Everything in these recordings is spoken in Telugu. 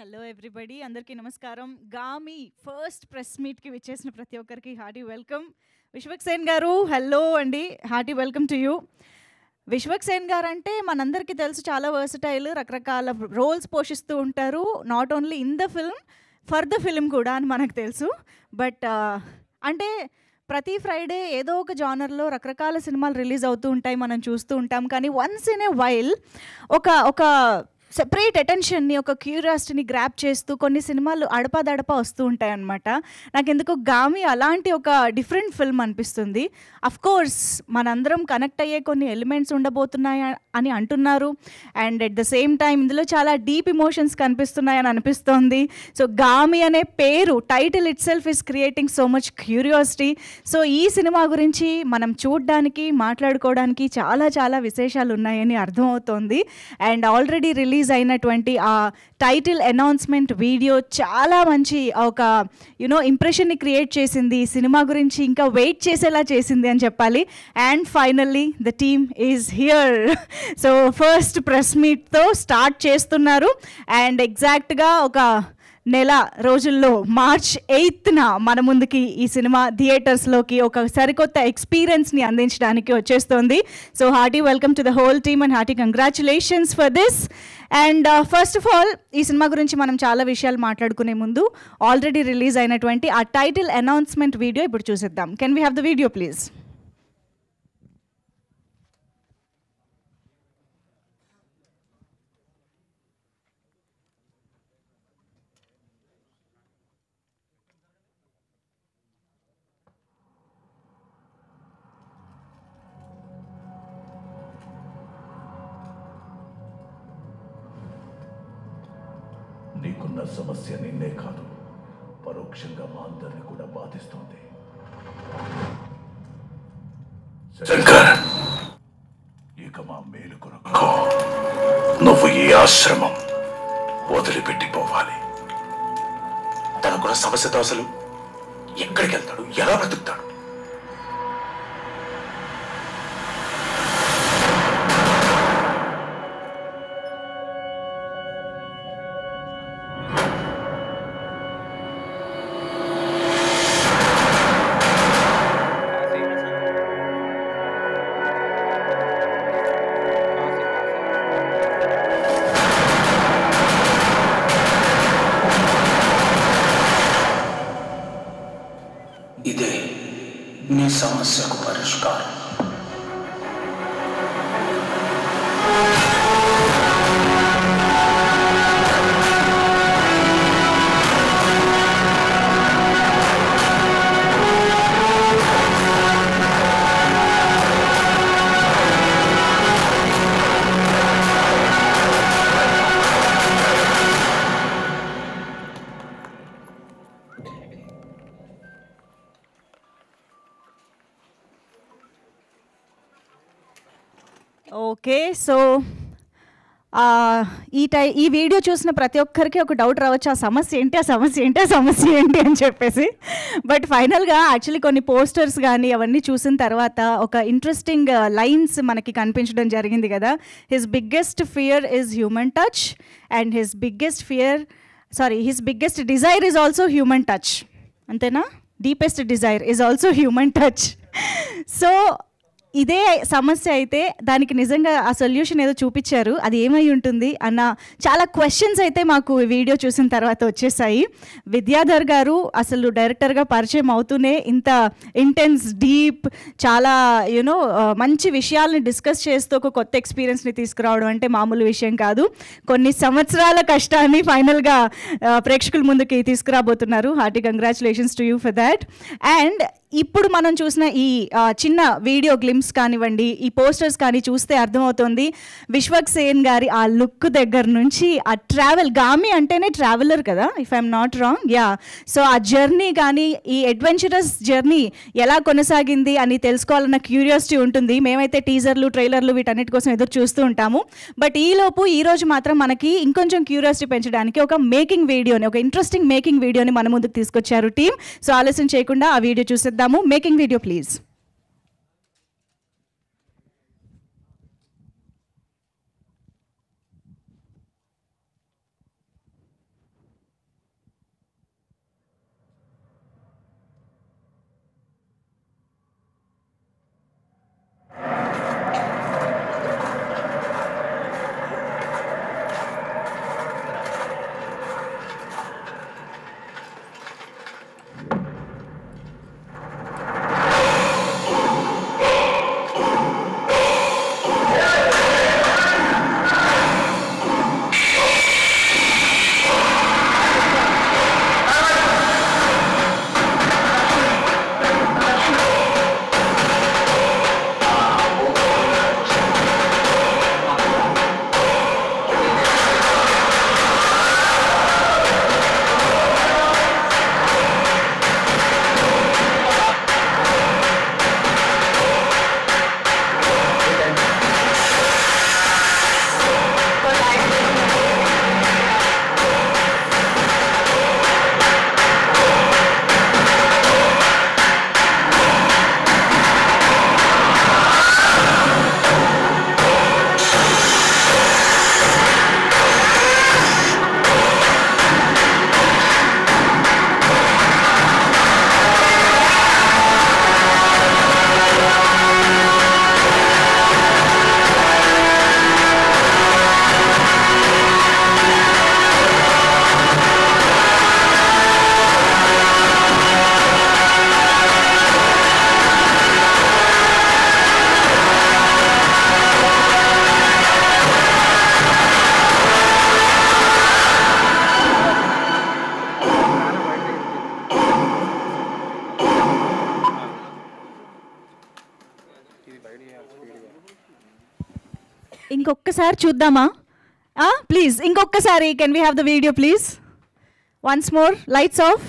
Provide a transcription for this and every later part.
హలో ఎవ్రీబడి, అందరికీ నమస్కారం. గామి ఫస్ట్ ప్రెస్ మీట్కి విచ్చేసిన ప్రతి ఒక్కరికి హార్టీ వెల్కమ్. విశ్వక్సేన్ గారు, హలో అండి, hearty welcome to you. Vishwaksen గారు అంటే మనందరికీ తెలుసు, చాలా వర్సటైల్, రకరకాల రోల్స్ పోషిస్తూ ఉంటారు. Not only in the film, for the film కూడా అని మనకు తెలుసు. బట్ అంటే ప్రతి ఫ్రైడే ఏదో ఒక జానర్లో రకరకాల సినిమాలు రిలీజ్ అవుతూ ఉంటాయి, మనం చూస్తూ ఉంటాం. కానీ వన్స్ ఇన్ ఏ వైల్ ఒక సెపరేట్ అటెన్షన్ని, ఒక క్యూరియాసిటీని గ్రాప్ చేస్తూ కొన్ని సినిమాలు అడపాదడపా వస్తూ ఉంటాయి అన్నమాట. నాకు ఎందుకో గామి అలాంటి ఒక డిఫరెంట్ ఫిల్మ్ అనిపిస్తుంది. కోర్స్ మనందరం కనెక్ట్ అయ్యే కొన్ని ఎలిమెంట్స్ ఉండబోతున్నాయి అని అంటున్నారు. And at the same time ఇందులో చాలా డీప్ ఇమోషన్స్ కనిపిస్తున్నాయని అనిపిస్తోంది. సో గామి అనే పేరు, title it self is creating so much curiosity. So ఈ సినిమా గురించి మనం చూడడానికి, మాట్లాడుకోవడానికి చాలా చాలా విశేషాలు ఉన్నాయని అర్థమవుతోంది. అండ్ ఆల్రెడీ రిలీజ్ అయినటువంటి ఆ టైటిల్ అనౌన్స్మెంట్ వీడియో చాలా మంచి ఒక ఇంప్రెషన్ని క్రియేట్ చేసింది. సినిమా గురించి ఇంకా వెయిట్ చేసేలా చేసింది అని చెప్పాలి. And finally the team is here. So first press మీట్తో స్టార్ట్ చేస్తున్నారు. అండ్ ఎగ్జాక్ట్గా ఒక నెల రోజుల్లో March 8th మన ముందుకి ఈ సినిమా థియేటర్స్లోకి ఒక సరికొత్త ఎక్స్పీరియన్స్ని అందించడానికి వచ్చేస్తుంది. So hearty welcome to the whole team and hearty congratulations for this. And first of all, ఈ సినిమా గురించి మనం చాలా విషయాలు మాట్లాడుకునే ముందు ఆల్రెడీ రిలీజ్ అయినటువంటి ఆ టైటిల్ అనౌన్స్మెంట్ వీడియో ఇప్పుడు చూసేద్దాం. Can we have the video please? నీకున్న సమస్య నిన్నే కాదు, పరోక్షంగా మా అందరిని కూడా బాధిస్తోంది. శంకర్, ఇక మా మేలు కొరకు నువ్వు ఈ ఆశ్రమం వదిలిపెట్టిపోవాలి. తనకున్న సమస్యతో అసలు ఎక్కడికి వెళ్తాడు, ఎలా బ్రతుకుతాడు? ఇదే నీ సమస్యకు పరిష్కారం. ఓకే, సో ఈ వీడియో చూసిన ప్రతి ఒక్కరికి ఒక డౌట్ రావచ్చు, ఆ సమస్య ఏంటి, ఆ సమస్య ఏంటి, ఆ సమస్య ఏంటి అని చెప్పేసి. బట్ ఫైనల్గా యాక్చువల్లీ కొన్ని పోస్టర్స్ కానీ అవన్నీ చూసిన తర్వాత ఒక ఇంట్రెస్టింగ్ లైన్స్ మనకి కనిపించడం జరిగింది కదా. His biggest fear is human touch and his biggest desire is also human touch. అంతేనా? Deepest desire is also human touch. So ఇదే సమస్య అయితే దానికి నిజంగా ఆ సొల్యూషన్ ఏదో చూపించారు, అది ఏమై ఉంటుంది అన్న చాలా క్వశ్చన్స్ అయితే మాకు ఈ వీడియో చూసిన తర్వాత వచ్చేసాయి. విద్యాధర్ గారు అసలు డైరెక్టర్గా పరిచయం అవుతూనే ఇంత ఇంటెన్స్, డీప్, చాలా మంచి విషయాల్ని డిస్కస్ చేస్తూ ఒక కొత్త ఎక్స్పీరియన్స్ని తీసుకురావడం అంటే మామూలు విషయం కాదు. కొన్ని సంవత్సరాల కష్టాన్ని ఫైనల్గా ప్రేక్షకుల ముందుకి తీసుకురాబోతున్నారు. Hearty congratulations to you for that. And ఇప్పుడు మనం చూసిన ఈ చిన్న వీడియో గ్లిమ్స్ కానివ్వండి, ఈ పోస్టర్స్ కానీ చూస్తే అర్థమవుతుంది విశ్వక్సేన్ గారి ఆ లుక్ దగ్గర నుంచి ఆ ట్రావెల్, గామి అంటేనే ట్రావెలర్ కదా, if I'm not wrong. Yeah, so ఆ జర్నీ కానీ, ఈ అడ్వెంచరస్ జర్నీ ఎలా కొనసాగింది అని తెలుసుకోవాలన్న క్యూరియాసిటీ ఉంటుంది. మేమైతే టీజర్లు, ట్రైలర్లు వీటన్నిటి కోసం ఎదురు చూస్తూ ఉంటాము. బట్ ఈరోజు మాత్రం మనకి ఇంకొంచెం క్యూరియాసిటీ పెంచడానికి ఒక ఇంట్రెస్టింగ్ మేకింగ్ వీడియోని మన ముందుకు తీసుకొచ్చారు టీమ్. సో ఆలస్యం చేయకుండా ఆ వీడియో చూసేద్దాము. Making video please. ఇంకొకసారి చూద్దామా? ప్లీజ్ ఇంకొకసారి, can we have the video please? Once more, lights off.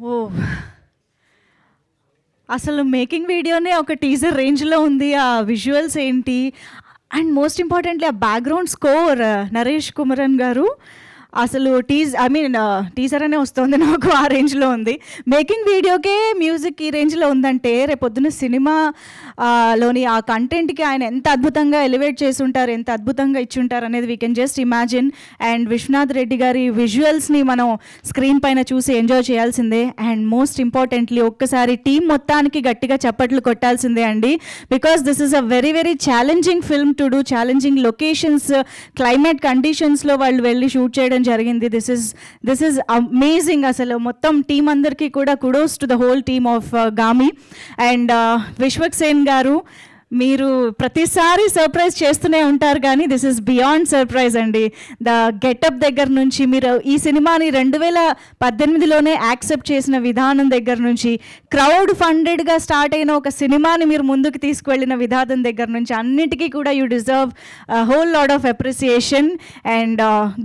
ఓ, అసలు మేకింగ్ వీడియోనే ఒక టీజర్ రేంజ్లో ఉంది. ఆ విజువల్స్ ఏంటి, అండ్ మోస్ట్ ఇంపార్టెంట్లీ ఆ బ్యాక్గ్రౌండ్ స్కోర్ నరేష్ కుమరన్ గారు. అసలు టీజర్ అనే వస్తుంది నాకు, ఆ రేంజ్లో ఉంది. మేకింగ్ వీడియోకే మ్యూజిక్ ఈ రేంజ్లో ఉందంటే రేపొద్దున సినిమా లోని ఆ కంటెంట్కి ఆయన ఎంత అద్భుతంగా ఎలివేట్ చేసి ఉంటారు, ఎంత అద్భుతంగా ఇచ్చి ఉంటారు అనేది we can just imagine. And Vishwanath Reddy గారి విజువల్స్ని మనం స్క్రీన్ పైన చూసి ఎంజాయ్ చేయాల్సిందే. అండ్ మోస్ట్ ఇంపార్టెంట్లీ ఒక్కసారి టీం మొత్తానికి గట్టిగా చప్పట్లు కొట్టాల్సిందే అండి, because this is a very very challenging film to do. Challenging locations, climate కండిషన్స్లో వాళ్ళు వెళ్ళి షూట్ చేయడం జరిగింది. This is amazing. అసలు మొత్తం టీం అందరికీ కూడా kudos to the whole team of Gaami. And Vishwak Sen garu, మీరు ప్రతిసారి సర్ప్రైజ్ చేస్తూనే ఉంటారు, కానీ దిస్ ఇస్ బియాండ్ సర్ప్రైజ్ అండి. ద గెటప్ దగ్గర నుంచి, మీరు ఈ సినిమాని 2018లోనే యాక్సెప్ట్ చేసిన విధానం దగ్గర నుంచి, క్రౌడ్ ఫండెడ్గా స్టార్ట్ అయిన ఒక సినిమాని మీరు ముందుకు తీసుకువెళ్ళిన విధానం దగ్గర నుంచి, అన్నిటికీ కూడా you deserve whole lot of appreciation. And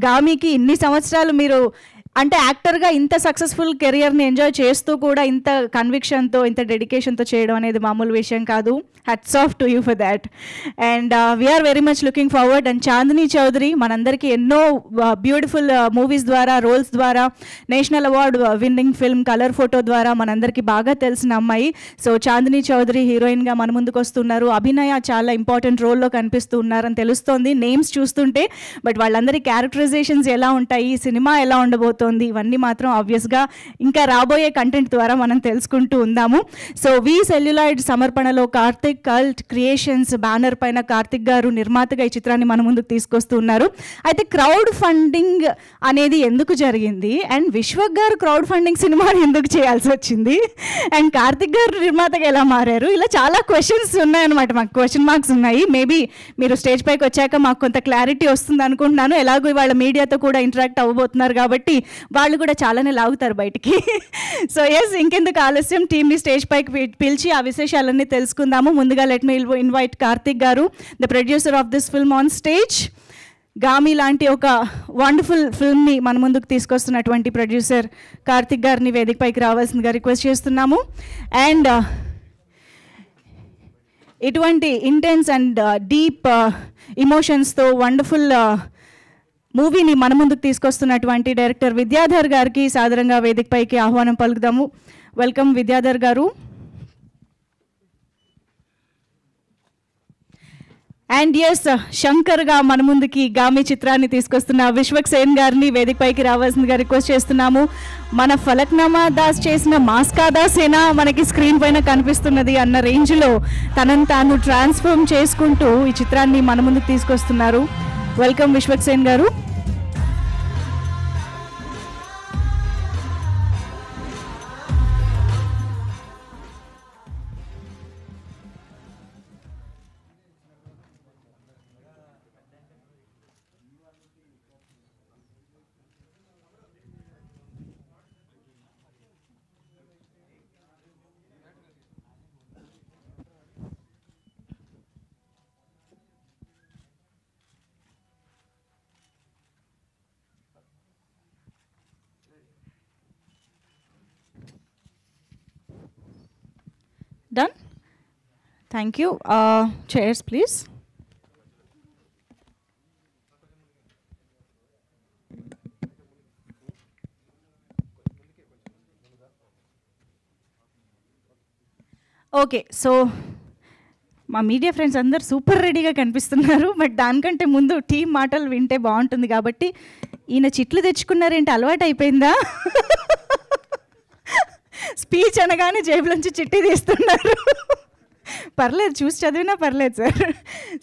గామికి ఇన్ని సంవత్సరాలు మీరు అంటే యాక్టర్గా ఇంత సక్సెస్ఫుల్ కెరియర్ని ఎంజాయ్ చేస్తూ కూడా ఇంత కన్విక్షన్తో, ఇంత డెడికేషన్తో చేయడం అనేది మామూలు విషయం కాదు. Hats off to you for that. And we are very much looking forward. And Chandini Chaudhary మనందరికీ ఎన్నో బ్యూటిఫుల్ మూవీస్ ద్వారా, రోల్స్ ద్వారా, national award winning film colour photo ద్వారా మనందరికీ బాగా తెలిసిన అమ్మాయి. సో చాందిని చౌదరి హీరోయిన్గా మన ముందుకు వస్తున్నారు. అభినయ చాలా ఇంపార్టెంట్ రోల్లో కనిపిస్తూ ఉన్నారని తెలుస్తోంది నేమ్స్ చూస్తుంటే. బట్ వాళ్ళందరి క్యారెక్టరైజేషన్స్ ఎలా ఉంటాయి, ఈ సినిమా ఎలా ఉండబోతుంది, ఇవన్నీ మాత్రం ఆబ్వియస్గా ఇంకా రాబోయే కంటెంట్ ద్వారా మనం తెలుసుకుంటూ ఉందాము. సో వి సెల్యులాయిడ్ సమర్పణలో కార్తిక్ కల్ట్ క్రియేషన్స్ బ్యానర్ పైన కార్తిక్ గారు నిర్మాతగా ఈ చిత్రాన్ని మన ముందుకు తీసుకొస్తూ ఉన్నారు. అయితే క్రౌడ్ ఫండింగ్ అనేది ఎందుకు జరిగింది, అండ్ విశ్వక్ గారు క్రౌడ్ ఫండింగ్ సినిమాని ఎందుకు చేయాల్సి వచ్చింది, అండ్ కార్తిక్ గారు నిర్మాతగా ఎలా మారారు, ఇలా చాలా క్వశ్చన్స్ ఉన్నాయన్నమాట. మాకు క్వశ్చన్ మార్క్స్ ఉన్నాయి. మేబీ మీరు స్టేజ్ పైకి వచ్చాక మాకు కొంత క్లారిటీ వస్తుంది అనుకుంటున్నాను. ఎలాగో వాళ్ళ మీడియాతో కూడా ఇంటరాక్ట్ అవ్వబోతున్నారు కాబట్టి వాళ్ళు కూడా చాలానే లాగుతారు బయటికి. సో ఎస్, ఇంకెందుకు ఆలస్యం, టీమ్ని స్టేజ్ పైకి పిలిచి ఆ విశేషాలన్నీ తెలుసుకుందాము. ముందుగా let me invite Karthik garu, the producer of this film, on stage. Gaami లాంటి ఒక వండర్ఫుల్ ఫిల్మ్ని మన ముందుకు తీసుకొస్తున్నటువంటి ప్రొడ్యూసర్ కార్తిక్ గారిని వేదికపైకి రావాల్సిందిగా రిక్వెస్ట్ చేస్తున్నాము. అండ్ ఇటువంటి ఇంటెన్స్ అండ్ డీప్ ఇమోషన్స్తో వండర్ఫుల్ మూవీని మన ముందుకు తీసుకొస్తున్నటువంటి డైరెక్టర్ విద్యాధర్ గారికి సాదరంగా వేదికపైకి ఆహ్వానం పలుకుదాము. వెల్కమ్ విద్యాధర్ గారు. అండ్ ఎస్, శంకర్గా మన ముందుకి గామి చిత్రాన్ని తీసుకొస్తున్న విశ్వక్ సేన్ గారిని వేదికపైకి రావాల్సిందిగా రిక్వెస్ట్ చేస్తున్నాము. మన ఫలక్నామా దాస్ చేసిన మాస్కా దాసేనా మనకి స్క్రీన్ పైన కనిపిస్తున్నది అన్న రేంజ్లో తనను తాను ట్రాన్స్ఫార్మ్ చేసుకుంటూ ఈ చిత్రాన్ని మన ముందుకు తీసుకొస్తున్నారు. వెల్కమ్ విశ్వక్ సేన్ గారు. Done? Thank you. Chairs, please. Okay, so మా మీడియా ఫ్రెండ్స్ అందరు సూపర్ రెడీగా కనిపిస్తున్నారు. బట్ దానికంటే ముందు టీం మాటలు వింటే బాగుంటుంది కాబట్టి ఈయన చిట్లు తెచ్చుకున్నారేంటి, అలవాటు అయిపోయిందా? స్పీచ్ అనగానే జేబులోంచి చిట్టి తీస్తున్నారు. పర్లేదు, చూసి చదివినా పర్లేదు సార్.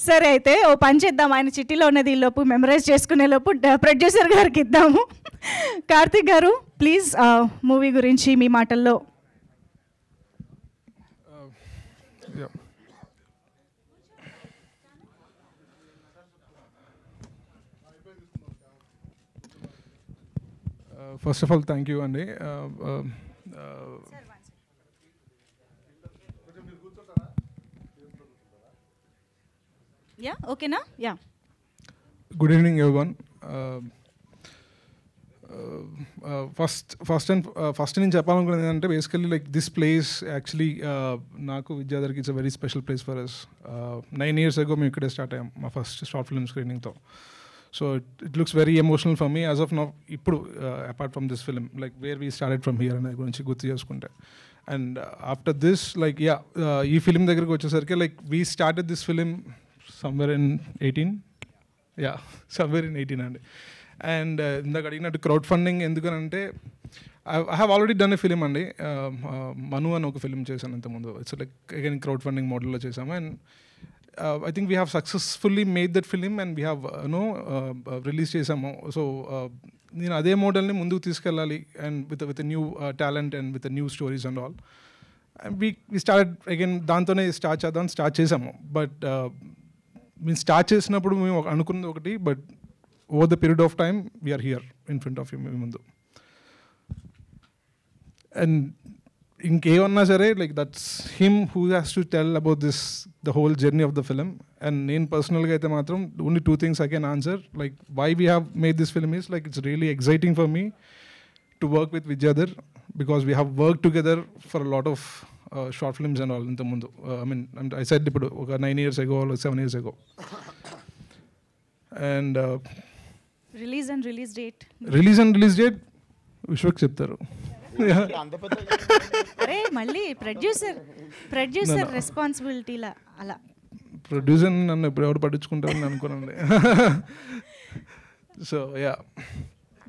సరే, అయితే ఓ పని చేద్దాం, ఆయన చిట్టిలో ఉన్నది ఈ లోపు మెమరైజ్ చేసుకునే లోపు ప్రొడ్యూసర్ గారికి ఇద్దాము. కార్తిక్ గారు, ప్లీజ్ మూవీ గురించి మీ మాటల్లో. First of all thank you అండి. యా, ఓకేనా? Yeah, good evening everyone. ఫస్ట్ నేను చెప్పాలనుకున్నది ఏంటంటే basically like this place actually నాకు విద్యాధర్కి it's a very special place for us. 9 years ago మేము ఇక్కడే స్టార్ట్ అయ్యాం మా ఫస్ట్ షార్ట్ ఫిల్మ్ స్క్రీనింగ్తో. So it looks very emotional for me as of now. ఇప్పుడు apart from this film, like where we started from here అనే గురించి గుర్తు చేసుకుంటే. అండ్ ఆఫ్టర్ దిస్ లైక్ ఈ ఫిలిం దగ్గరికి వచ్చేసరికి like we started this film somewhere in 18. Yeah, somewhere in 18 అండి. అండ్ ఇందాక అడిగినట్టు క్రౌడ్ ఫండింగ్ ఎందుకనంటే I have already done a film అండి. మను అని ఒక ఫిలిం చేశాను ఇంతకుముందు. It's like again crowd funding మోడల్లో చేసాము. And I think we have successfully made that film and we have release చేసాము. సో నేను అదే మోడల్ని ముందుకు తీసుకెళ్ళాలి and with new talent and with new stories and all. We start again దాంతోనే స్టార్ట్ చేసాము. బట్ మేము స్టార్ట్ చేసినప్పుడు మేము అనుకున్నది ఒకటి, but over the period of time we are here in front of you మీ ముందు. అండ్ ఇంకేమన్నా సరే like that's him who has to tell about this the whole journey of the film. And నేను పర్సనల్గా అయితే మాత్రం only 2 things I can answer. Like why we have made this film is like it's really exciting for me to work with Vidyadhar because we have worked together for a lot of short films and all in the mundu. I mean, I said ipudu 9 years ago or 7 years ago. And release and release date Vishwak చెప్తారు. అరే మళ్ళీ ప్రొడ్యూసర్ రెస్పాన్సిబిలిటీలా అలా. ప్రొడ్యూసర్ నన్ను ఇప్పుడు ఎవరు పట్టించుకుంటారని అనుకోనండి. So yeah,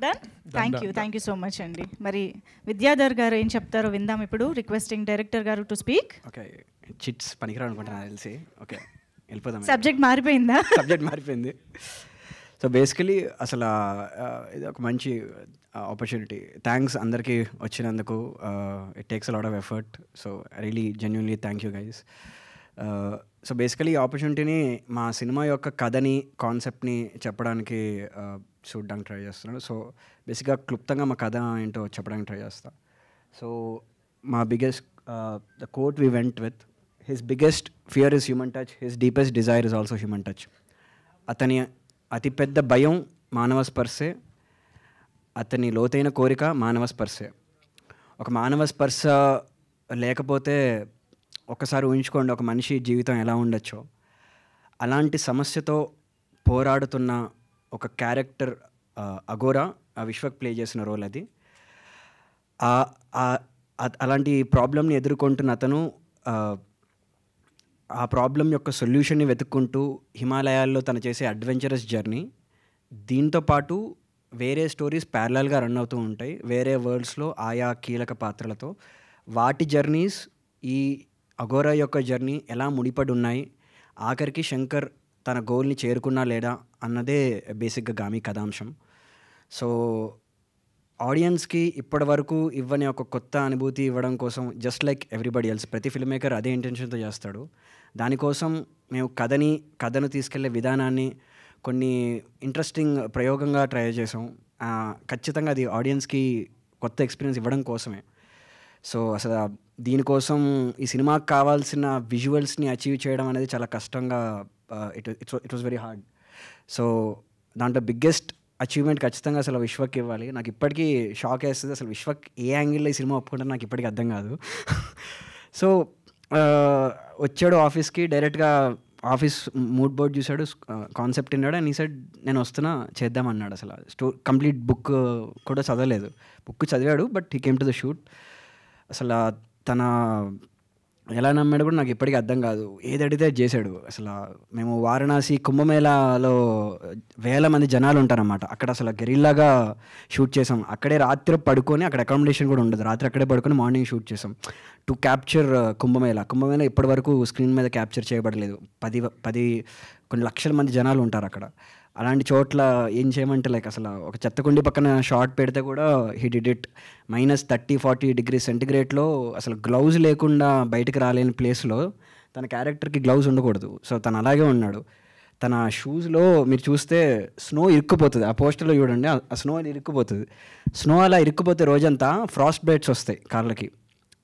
done. Thank you so much అండి. మరి విద్యాధర్ గారు ఏం చెప్తారో విందాం ఇప్పుడు. Requesting director garu to speak. Okay, చిట్స్ పనికిరా అనుకుంటున్నా తెలిసి. ఓకే, వెళ్ళిపోదాం. సబ్జెక్ట్ మారిపోయింది. సో బేసికలీ అసలు ఇది ఒక మంచి ఆపర్చునిటీ. థ్యాంక్స్ అందరికీ వచ్చినందుకు. It takes a lot of effort. So really genuinely thank you guys. So basically ఈ ఆపర్చునిటీని మా సినిమా యొక్క కథని, కాన్సెప్ట్ని చెప్పడానికి చూడడానికి ట్రై చేస్తున్నాను. సో బేసిక్గా క్లుప్తంగా మా కథ ఏంటో చెప్పడానికి ట్రై చేస్తాను. సో మా biggest the quote we went with, his biggest fear is human touch, his deepest desire is also human touch. అతని అతిపెద్ద భయం మానవ స్పర్శే, అతని లోతైన కోరిక మానవ స్పర్శే. ఒక మానవ స్పర్శ లేకపోతే ఒకసారి ఊహించుకోండి ఒక మనిషి జీవితం ఎలా ఉండొచ్చో. అలాంటి సమస్యతో పోరాడుతున్న ఒక క్యారెక్టర్ అఘోరా, విశ్వక్ ప్లే చేసిన రోల్ అది. అలాంటి ప్రాబ్లమ్ని ఎదుర్కొంటున్న అతను ఆ ప్రాబ్లం యొక్క సొల్యూషన్ని వెతుక్కుంటూ హిమాలయాల్లో తను చేసే అడ్వెంచరస్ జర్నీ, దీంతోపాటు వేరే స్టోరీస్ ప్యారలల్గా రన్ అవుతూ ఉంటాయి వేరే వరల్డ్స్లో ఆయా కీలక పాత్రలతో. వాటి జర్నీస్ ఈ అఘోరా యొక్క జర్నీ ఎలా ముడిపడి ఉన్నాయి, ఆఖరికి శంకర్ తన గోల్ని చేరుకున్నా లేడా అన్నదే బేసిక్గా గామి కథాంశం. సో ఆడియన్స్కి ఇప్పటి వరకు ఇవ్వని ఒక కొత్త అనుభూతి ఇవ్వడం కోసం, జస్ట్ లైక్ ఎవ్రీబడి ఎల్స్, ప్రతి ఫిల్మ్ మేకర్ అదే ఇంటెన్షన్తో చేస్తాడు. దానికోసం మేము కథను తీసుకెళ్లే విధానాన్ని కొన్ని ఇంట్రెస్టింగ్ ప్రయోగంగా ట్రై చేసాం. ఖచ్చితంగా అది ఆడియన్స్కి కొత్త ఎక్స్పీరియన్స్ ఇవ్వడం కోసమే. సో అసలు దీనికోసం ఈ సినిమాకి కావాల్సిన విజువల్స్ని అచీవ్ చేయడం అనేది చాలా కష్టంగా, it was very hard. So దాంట్లో బిగ్గెస్ట్ అచీవ్మెంట్ ఖచ్చితంగా అసలు విశ్వక్ ఇవ్వాలి. నాకు ఇప్పటికీ షాక్ వేస్తుంది, అసలు విశ్వక్ ఏ యాంగిల్లో ఈ సినిమా ఒప్పుకుంటారో నాకు ఇప్పటికీ అర్థం కాదు. సో వచ్చాడు ఆఫీస్కి, డైరెక్ట్గా ఆఫీస్ మూడ్ బోర్డ్ చూశాడు, కాన్సెప్ట్ విన్నాడు, అండ్ ఈ సైడ్ నేను వస్తున్నా చేద్దామన్నాడు. అసలు కంప్లీట్ బుక్ కూడా చదవలేదు, బుక్ చదివాడు, but he came to the shoot. అసలు తన ఎలా నమ్మాడు కూడా నాకు ఇప్పటికీ అర్థం కాదు. ఏది అడిగితే చేశాడు. అసలు మేము వారణాసి కుంభమేళాలో వేల మంది జనాలు ఉంటారన్నమాట, అక్కడ అసలు గెరిల్లాగా షూట్ చేసాం. అక్కడే రాత్రి పడుకొని, అక్కడ అకామిడేషన్ కూడా ఉండదు, రాత్రి అక్కడే పడుకొని మార్నింగ్ షూట్ చేసాం టు క్యాప్చర్ కుంభమేళా ఇప్పటి వరకు స్క్రీన్ మీద క్యాప్చర్ చేయబడలేదు. 10 కొన్ని లక్షల మంది జనాలు ఉంటారు అక్కడ. అలాంటి చోట్ల ఏం చేయమంటే లైక్ అసలు ఒక చెత్తకుండి పక్కన షార్ట్ పెడితే కూడా హీ డిడ్ ఇట్. -30-40 degrees సెంటిగ్రేడ్లో అసలు గ్లౌజ్ లేకుండా బయటకు రాలేని ప్లేస్లో తన క్యారెక్టర్కి గ్లౌజ్ ఉండకూడదు. సో తను అలాగే ఉన్నాడు. తన షూస్లో మీరు చూస్తే స్నో ఇరుక్కుపోతుంది, ఆ పోస్టర్లో చూడండి, ఆ స్నో అది ఇరుక్కుపోతుంది. స్నో అలా ఇరుక్కుపోతే రోజంతా ఫ్రాస్ట్ బైట్స్ వస్తాయి కాళ్ళకి.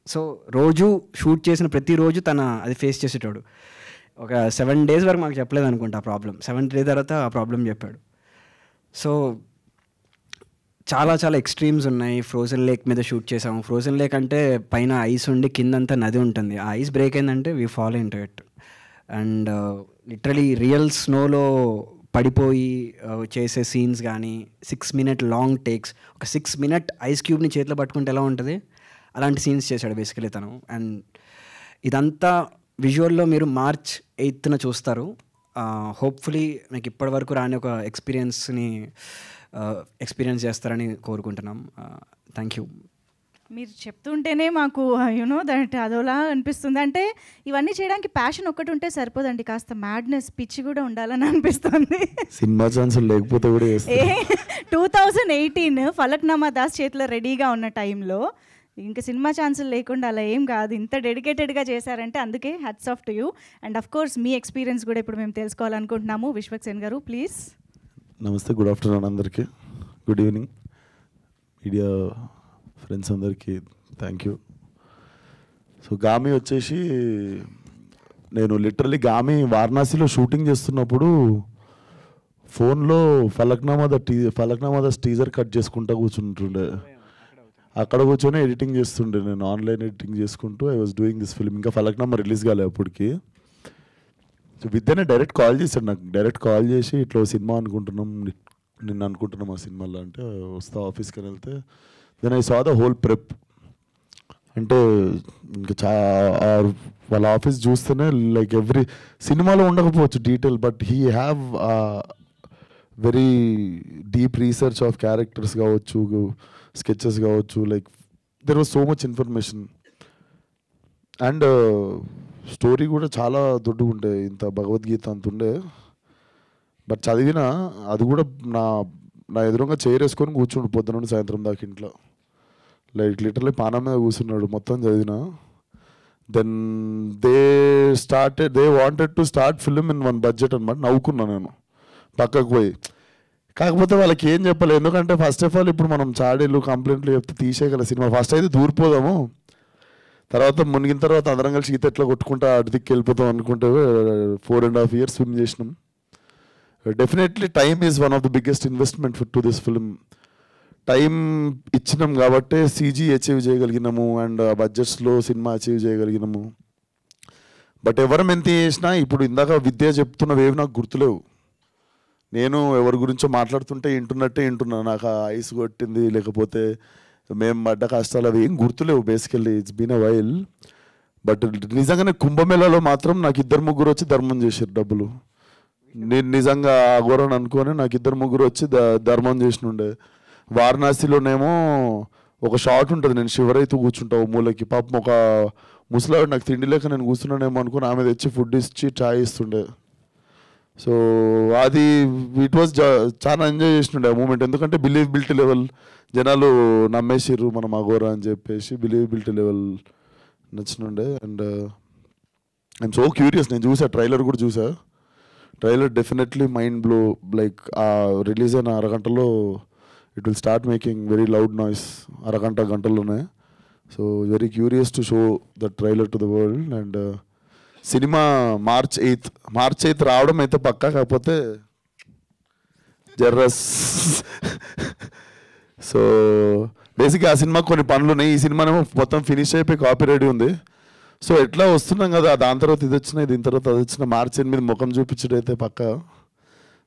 సో రోజు షూట్ చేసిన ప్రతిరోజు అది ఫేస్ చేసేటోడు. ఒక 7 days వరకు మాకు చెప్పలేదు అనుకుంటా ఆ ప్రాబ్లం. 7th day తర్వాత ఆ ప్రాబ్లం చెప్పాడు. సో చాలా ఎక్స్ట్రీమ్స్ ఉన్నాయి. ఫ్రోజన్ లేక్ మీద షూట్ చేసాము. ఫ్రోజన్ లేక్ అంటే పైన ఐస్ ఉండి కిందంతా నది ఉంటుంది. ఆ ఐస్ బ్రేక్ అయిందంటే we fall into it. And literally real స్నోలో పడిపోయి చేసే సీన్స్ కానీ, 6 minute లాంగ్ టేక్స్, ఒక 6 minute ఐస్ క్యూబ్ని చేతిలో పట్టుకుంటే ఎలా ఉంటుంది అలాంటి సీన్స్ చేశాడు బేసికలీ తను. అండ్ ఇదంతా విజువల్లో మీరు March 8th చూస్తారు. హోప్ఫుల్లీ మీకు ఇప్పటి వరకు రాని ఒక ఎక్స్పీరియన్స్ చేస్తారని కోరుకుంటున్నాం. Thank you. మీరు చెప్తుంటేనే మాకు యూనో దట్ అదోలా అనిపిస్తుంది. అంటే ఇవన్నీ చేయడానికి ప్యాషన్ ఒక్కటి ఉంటే సరిపోదండి, కాస్త మ్యాడ్నెస్, పిచ్చి కూడా ఉండాలని అనిపిస్తుంది. సినిమా ఛాన్స్ లేకపోతే కూడా 2018 ఫలక్నామా దాస్ చేతిలో రెడీగా ఉన్న టైంలో ఇంకా సినిమా ఛాన్సులు లేకుండా అలా ఏం కాదు. ఇంత డెడికేటెడ్గా చేశారంటే అందుకే hats off to you. And of course me experience కూడా ఇప్పుడు మేము తెలుసుకోవాలనుకుంటున్నాము. విశ్వక్ సేన్ గారు ప్లీజ్. నమస్తే, గుడ్ ఆఫ్టర్నూన్ అందరికీ, గుడ్ ఈవినింగ్ మీడియా ఫ్రెండ్స్ అందరికీ థ్యాంక్ యూ. సో గామి వచ్చేసి నేను లిటరలీ గామి వారణాసిలో షూటింగ్ చేస్తున్నప్పుడు ఫోన్లో ఫలక్నామా ద టీజర్ కట్ చేసుకుంటా కూర్చుంటుండే. అక్కడ కూర్చొని ఎడిటింగ్ చేస్తుండే, నేను ఆన్లైన్ ఎడిటింగ్ చేసుకుంటూ I was doing this film. ఇంకా ఫలక్నామా రిలీజ్ కాలే అప్పటికి. సో విద్యనే డైరెక్ట్ కాల్ చేశాడు నాకు, డైరెక్ట్ కాల్ చేసి ఇట్లా సినిమా అనుకుంటున్నాం, నిన్న అనుకుంటున్నాం ఆ సినిమాలో అంటే వస్తా ఆఫీస్కి అని వెళ్తే then I saw the whole prep. అంటే ఇంకా వాళ్ళ ఆఫీస్ చూస్తేనే లైక్ ఎవ్రీ సినిమాలో ఉండకపోవచ్చు detail, but he have very deep research of characters కావచ్చు, స్కెచెస్ కావచ్చు, like there was so much information. And story కూడా చాలా దొడ్డుగా ఉండే, ఇంత భగవద్గీత అంత ఉండే. బట్ చదివిన అది కూడా నా ఎదురుగా చైర్ వేసుకొని కూర్చుండు పొద్దున నుండి సాయంత్రం దాకా ఇంట్లో, లైక్ లిటరలీ పానం మీద కూర్చున్నాడు మొత్తం చదివిన. Then they wanted to start film in 1 budget అనమాట. నవ్వుకున్నా నేను పక్కకు పోయి. కాకపోతే వాళ్ళకి ఏం చెప్పాలి, ఎందుకంటే ఫస్ట్ ఆఫ్ ఆల్ ఇప్పుడు మనం చాడీలు కంప్లైంట్లు చెప్తే తీసేయగల సినిమా. ఫస్ట్ అయితే దూరిపోదాము, తర్వాత మునిగిన తర్వాత అందరం కలిసి ఈత ఎట్లా కొట్టుకుంటా అటు దిక్కు వెళ్ళిపోతాం అనుకుంటే 4.5 years స్విమ్ చేసినాం. Definitely time is one of the biggest investment to this film. Time ఇచ్చినాం కాబట్టే CG అచీవ్ చేయగలిగినాము, అండ్ బడ్జెట్స్లో సినిమా అచీవ్ చేయగలిగినాము. బట్ ఎవరు మెంతి చేసినా ఇప్పుడు ఇందాక విద్య చెప్తున్నవేవి నాకు గుర్తులేవు. నేను ఎవరి గురించో మాట్లాడుతుంటే వింటున్నా, నాకు ఐస్ కొట్టింది లేకపోతే మేము పడ్డ కష్టాలు అవి ఏం గుర్తులేవు. Basically it's been a while. బట్ నిజంగానే కుంభమేళాలో మాత్రం నాకు 2-3 వచ్చి ధర్మం చేశారు డబ్బులు. నేను నిజంగా అఘోరని అనుకొని నాకు 2-3 వచ్చి ధర్మం చేసినుండే. వారణాసిలోనేమో ఒక షాట్ ఉంటుంది, నేను షివరైతూ కూర్చుంటా మూలకి. పాపం ఒక ముసలాడు నాకు తిండి లేక నేను కూర్చున్నానేమో అనుకుని ఆమె తెచ్చి ఫుడ్ ఇచ్చి చాయ్ ఇస్తుండే. సో అది ఇట్ వాజ్ చాలా ఎంజాయ్ చేస్తుండే ఆ మూమెంట్. ఎందుకంటే బిలీవబిలిటీ లెవెల్ జనాలు నమ్మేసిర్రు మనం అఘోరా అని చెప్పేసి, బిలీవబిలిటీ లెవెల్ నచ్చినుండే. And I'm so curious. నేను చూసా, ట్రైలర్ కూడా చూసా. Trailer definitely mind blow. Like ఆ రిలీజ్ అయిన అరగంటలో it will start making very loud noise. గంటల్లోనే. So very curious to show the trailer to the world. And సినిమా మార్చ్ 8th రావడం అయితే పక్కా, కాకపోతే జర్రస్. సో బేసిక్గా ఆ సినిమాకి కొన్ని పనులు ఉన్నాయి. ఈ సినిమానేమో మొత్తం ఫినిష్ అయిపోయి కాపీ రెడీ ఉంది. సో ఎట్లా వస్తున్నాం కదా, దాని తర్వాత ఇది వచ్చినా, దీని తర్వాత అది వచ్చిన, మార్చ్ 8 ముఖం చూపించడం అయితే పక్కా.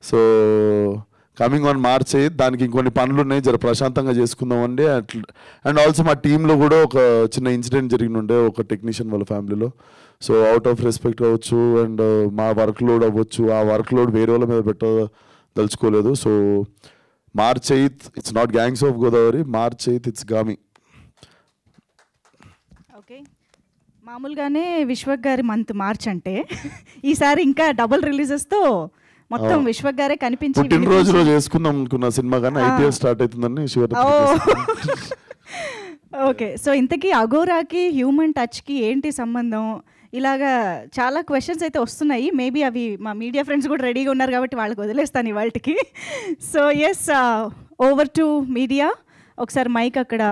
సో కమింగ్ ఆన్ మార్చ్ 8 దానికి ఇంకొన్ని పనులు ఉన్నాయి, జర ప్రశాంతంగా చేసుకుందామండి. అండ్ ఆల్సో మా టీంలో కూడా ఒక చిన్న ఇన్సిడెంట్ జరిగినుండే ఒక టెక్నీషియన్ వాళ్ళ ఫ్యామిలీలో. సో అవుట్ ఆఫ్ రెస్పెక్ట్ అవ్వచ్చు అండ్ మా వర్క్ లోడ్ అవ్వచ్చు, ఆ వర్క్ లోడ్ వేరే వాళ్ళ మీద పెట్టదలుచుకోలేదు. So March 8 it's not gangs of Godavari, March 8 it's Gaami. Okay, మామూలుగానే విశ్వక్ గారి మంత్ మార్చ్ అంటే ఈసారి ఇంకా డబుల్ రిలీజెస్తో మొత్తం విశ్వక్ గారే కనిపించి పుట్టినరోజు రోజు వేసుకుందాం అనుకున్న సినిమా కానీ ఐపీఎల్ స్టార్ట్ అవుతుందని ఓకే. సో ఇంతకీ అఘోరాకి హ్యూమన్ టచ్కి ఏంటి సంబంధం? ఇలాగా చాలా క్వశ్చన్స్ అయితే వస్తున్నాయి. మేబీ అవి మా మీడియా ఫ్రెండ్స్ కూడా రెడీగా ఉన్నారు కాబట్టి వాళ్ళకి వదిలేస్తాను ఇవాళకి. So yes, over to media. ఒకసారి మైక్ అక్కడ.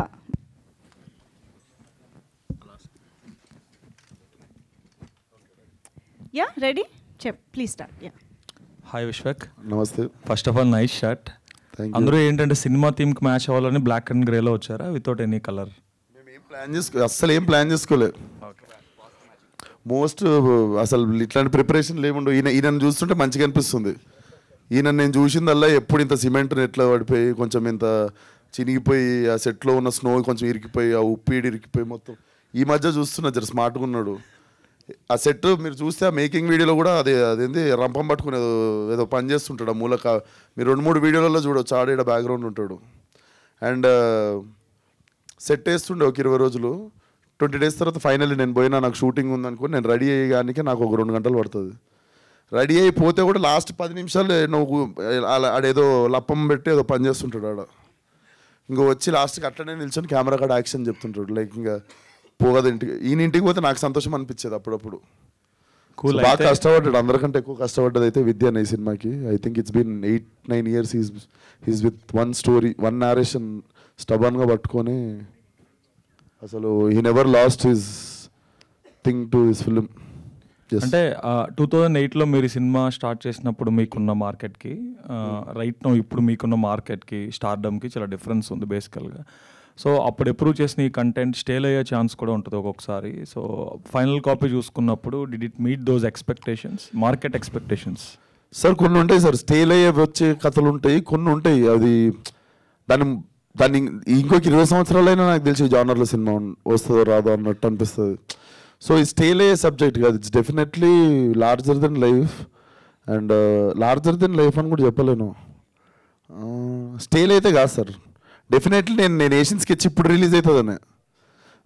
Yeah, ready? Please start. Yeah. Hi Vishwak, namaste. First of all nice shirt. అందరూ ఏంటంటే సినిమా థీమ్కి మ్యాచ్ అవ్వాలని బ్లాక్ అండ్ గ్రేలో వచ్చారా, వితౌట్ ఎనీ కలర్? అస్సలు ఏం ప్లాన్ చేసుకోలేదు. మోస్ట్ అసలు ఇట్లాంటి ప్రిపరేషన్ లేముండవు. ఈయనను చూస్తుంటే మంచిగా అనిపిస్తుంది. ఈయన నేను చూసిందల్లా ఎప్పుడు ఇంత సిమెంట్ ఎట్లా పడిపోయి కొంచెం ఇంత చినిగిపోయి ఆ సెట్లో ఉన్న స్నో కొంచెం ఇరికిపోయి ఆ ఉప్పు ఇరికిపోయి మొత్తం ఈ మధ్య చూస్తున్నా జర స్మార్ట్గా ఉన్నాడు. ఆ సెట్ మీరు చూస్తే ఆ మేకింగ్ వీడియోలో కూడా అదేంది రంపం పట్టుకుని ఏదో పని చేస్తుంటాడు ఆ మూలక. మీరు 2-3 వీడియోలలో చూడవచ్చు, ఆడేడ బ్యాక్గ్రౌండ్ ఉంటాడు. అండ్ సెట్ వేస్తుండే ఒక 20 రోజులు. 20 days తర్వాత ఫైనల్లీ నేను పోయినా, నాకు షూటింగ్ ఉందనుకుని నేను రెడీ అయ్యేగానికి నాకు ఒక 2 గంటలు పడుతుంది. రెడీ అయిపోతే కూడా లాస్ట్ 10 నిమిషాలు నువ్వు ఆడేదో లప్పం పెట్టి ఏదో పని చేస్తుంటాడు ఆడ. ఇంకా వచ్చి లాస్ట్కి అట్లనే నిల్చొని కెమెరా కాడ యాక్షన్ చెప్తుంటాడు. లైక్ ఇంకా పోగదు ఇంటికి. ఈయన ఇంటికి పోతే నాకు సంతోషం అనిపించేది అప్పుడప్పుడు. బాగా కష్టపడ్డాడు, అందరికంటే ఎక్కువ కష్టపడ్డది అయితే విద్య ఈ సినిమాకి. I think it's been 8-9 years he's with one story, one narration స్టబన్గా పట్టుకొని అసలు he never lost his thing to his film. అంటే 2008లో మీరు సినిమా స్టార్ట్ చేసినప్పుడు మీకున్న మార్కెట్కి రైట్ నో ఇప్పుడు మీకున్న మార్కెట్కి స్టార్డమ్కి చాలా డిఫరెన్స్ ఉంది బేసికల్గా. సో అప్పుడు ఎప్రూవ్ చేసిన ఈ కంటెంట్ స్టేల్ అయ్యే ఛాన్స్ కూడా ఉంటుంది ఒక్కొక్కసారి. సో ఫైనల్ కాపీ చూసుకున్నప్పుడు did it meet those expectations, market expectations? Sir కొన్ని ఉంటాయి సార్, స్టేల్ అయ్యే వచ్చే కథలు ఉంటాయి, కొన్ని ఉంటాయి అది దాన్ని ఇంకొక 20 సంవత్సరాలైనా నాకు తెలిసి జానర్లో సినిమా వస్తుందో రాదో అన్నట్టు అనిపిస్తుంది. సో ఈ స్టేల్ అయ్యే సబ్జెక్ట్ కాదు, it's definitely larger than life. And larger than life అని కూడా చెప్పలేను, స్టేల్ అయితే కాదు సార్. డెఫినెట్లీ నేను ఏషియన్ స్కెచ్ ఇప్పుడు రిలీజ్ అవుతుందని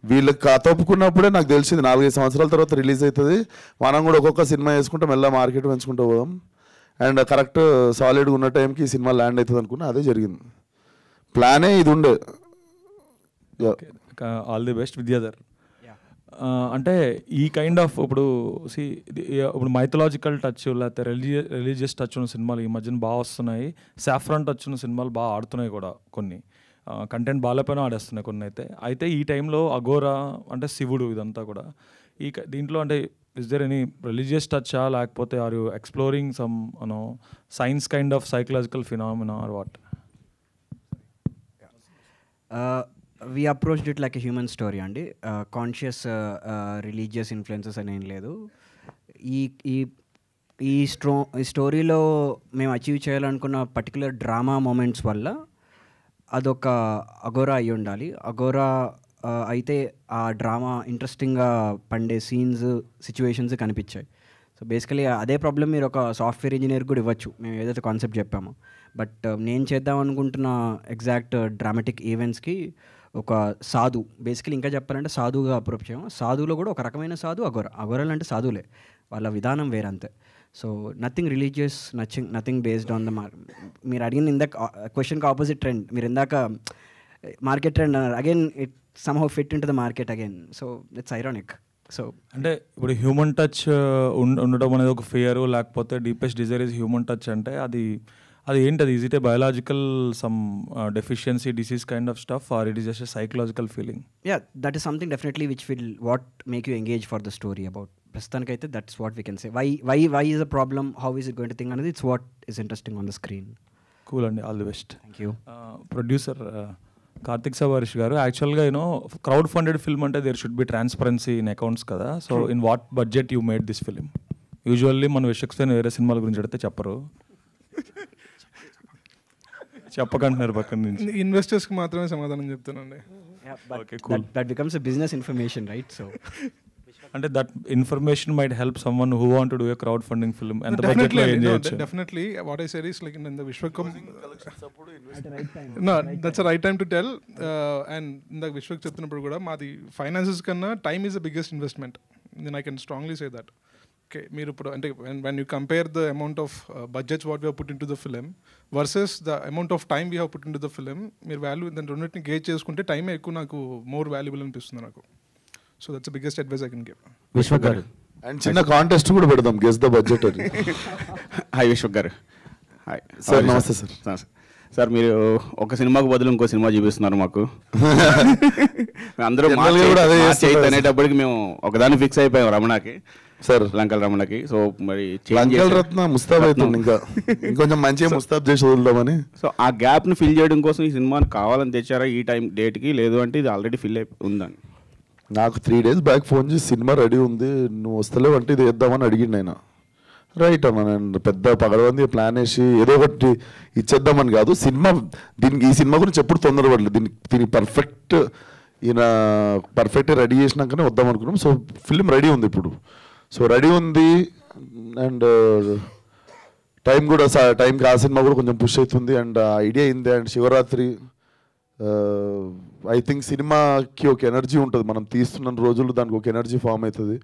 వీళ్ళకి కథ ఒప్పుకున్నప్పుడే నాకు తెలిసింది 4-5 సంవత్సరాల తర్వాత రిలీజ్ అవుతుంది. మనం కూడా ఒక్కొక్క సినిమా వేసుకుంటాం, మెల్ల మార్కెట్ పెంచుకుంటూ పోదాం. అండ్ కరెక్ట్ సాలిడ్గా ఉన్న టైంకి ఈ సినిమా ల్యాండ్ అవుతుంది అనుకున్నా, అదే జరిగింది. ప్లానే ఇది ఉండే. All the best Vidyadhar. అంటే ఈ కైండ్ ఆఫ్ ఇప్పుడు మైథలాజికల్ టచ్ లేకపోతే రిలీజియస్ టచ్ ఉన్న సినిమాలు ఈ మధ్యన బాగా వస్తున్నాయి. సాఫ్రాన్ టచ్ ఉన్న సినిమాలు బాగా ఆడుతున్నాయి కూడా, కొన్ని కంటెంట్ బాగాలేపోయినా ఆడేస్తున్నాయి కొన్ని. అయితే ఈ టైంలో అఘోరా అంటే శివుడు ఇదంతా కూడా దీంట్లో అంటే ఇస్ దేర్ ఎనీ రిలీజియస్ టచ్చా, లేకపోతే or you exploring some science kind of psychological phenomena or what? we approached it like a human story అండి. కాన్షియస్ రిలీజియస్ ఇన్ఫ్లుయెన్సెస్ అని ఏం లేదు. ఈ ఈ ఈ స్టోరీలో మేము అచీవ్ చేయాలనుకున్న పర్టికులర్ డ్రామా మూమెంట్స్ వల్ల అదొక అగోరా అయి ఉండాలి. అగోరా అయితే ఆ డ్రామా ఇంట్రెస్టింగ్గా పండే సీన్స్ సిచ్యువేషన్స్ కనిపించాయి. సో బేసికలీ అదే ప్రాబ్లం మీరు ఒక సాఫ్ట్వేర్ ఇంజనీర్ కూడా ఇవ్వచ్చు, మేము ఏదైతే కాన్సెప్ట్ చెప్పామో. బట్ నేను చేద్దాం అనుకుంటున్న ఎగ్జాక్ట్ డ్రామాటిక్ ఈవెంట్స్కి ఒక సాధు, బేసికలీ ఇంకా చెప్పాలంటే సాధుగా అప్రోచ్ చేయం. సాధువులో కూడా ఒక రకమైన సాధు అగోరాలు అంటే సాధువులే, వాళ్ళ విధానం వేరంతే. So nothing religious, nothing based on the మీరు అడిగిన ఇందాక క్వశ్చన్కి ఆపోజిట్ ట్రెండ్, మీరు ఇందాక మార్కెట్ ట్రెండ్ అన్నారు, again it somehow fit into the market again. So it's ironic. So అంటే ఇప్పుడు హ్యూమన్ టచ్ ఉండడం అనేది ఒక ఫియర్, లేకపోతే deepest desire is human touch అంటే అది ఏంటి? అది is it a biological some deficiency disease kind of stuff, or it is just a psychological feeling? Yeah, that is something definitely which will what make you engage for the story about. ప్రస్తుతానికైతే that's what we can say. Why is a problem, how is it going to think అనేది it's what is interesting on the screen. Cool అండి, all the best. Thank you. Producer Karthik Sabareesh garu, యాక్చువల్గా క్రౌడ్ ఫండెడ్ ఫిల్మ్ అంటే there should be transparency in accounts కదా. So in what budget you made this film? Usually మన విశ్వక్సేన్ వేరే సినిమాల గురించి అడిగితే చెప్పరు, చెప్పకంటున్నారు పక్కన నుంచి. ఇన్వెస్టర్స్కి మాత్రమే సమాధానం చెప్తానండి. Okay, cool. That becomes a business information, right? So అంటే that information might help someone who want to do a crowd funding film. ఎంత బడ్జెట్ లో ఏం చేయొచ్చు? Definitely, what I said is like in the Vishwak no, that's the right time to tell. And in the Vishwak చెప్తున్నప్పుడు కూడా మాది ఫైనాన్సెస్ కన్నా time is the biggest investment. Then I can strongly say that. Okay, మీరు ఇప్పుడు అంటే when you compare the amount of budgets what we have put into the film versus the amount of time we have put into the film, మీరు వాల్యూ దాని రెండింటిని గేజ్ చేసుకుంటే టైం ఎక్కువ నాకు మోర్ వాల్యుబుల్ అనిపిస్తుంది నాకు. So that's the biggest advice I can give. Vishwak గారు అండ్ చిన్న కాంటెస్ట్ కూడా పెడదాం, గెస్ ద బడ్జెట్ అని. హాయ్ విశ్వక్ గారు. హాయ్ సార్, నమస్తే సార్. సార్, మీరు ఒక సినిమాకు బదులు ఇంకో సినిమా చూపిస్తున్నారు మాకు. అందరూ Generally కూడా అదే చేస్తారు. అనేటప్పటికి మేము ఒకదాన్ని ఫిక్స్ అయిపోయాం, రమణకి సార్. లంకల్ రమణకి. సో మరి లంకల్ రత్న ముస్తాబ్ అవుతుంది, ఇంకా ఇంకొంచెం మంచిగా ముస్తాబ్ చేసి వదులుదామని. సో ఆ గ్యాప్ని ఫిల్ చేయడం కోసం ఈ సినిమాని కావాలని తెచ్చారా ఈ టైం డేట్కి, లేదు అంటే ఇది ఆల్రెడీ ఫిల్ అయి ఉందని? నాకు 3 days బ్యాక్ ఫోన్ చేసి సినిమా రెడీ ఉంది, నువ్వు వస్తలేవు అంటే ఇది వేద్దామని అడిగిండు ఆయన. రైట్ అన్న, నేను పెద్ద పగడవంది ప్లాన్ వేసి ఏదో ఒకటి ఇచ్చేద్దామని కాదు. సినిమా దీనికి, ఈ సినిమా గురించి ఎప్పుడు తొందరపడలేదు. దీనికి పర్ఫెక్ట్ రెడీ చేసినాకనే వద్దాం అనుకున్నాం. సో ఫిల్మ్ రెడీ ఉంది ఇప్పుడు. సో రెడీ ఉంది అండ్ టైం కూడా టైంకి ఆ సినిమా కూడా కొంచెం పుష్ అవుతుంది అండ్ ఐడియా అయింది. అండ్ శివరాత్రి ఐ థింక్ సినిమాకి ఒక ఎనర్జీ ఉంటుంది, మనం తీస్తున్న రోజులు దానికి ఒక ఎనర్జీ ఫామ్ అవుతుంది.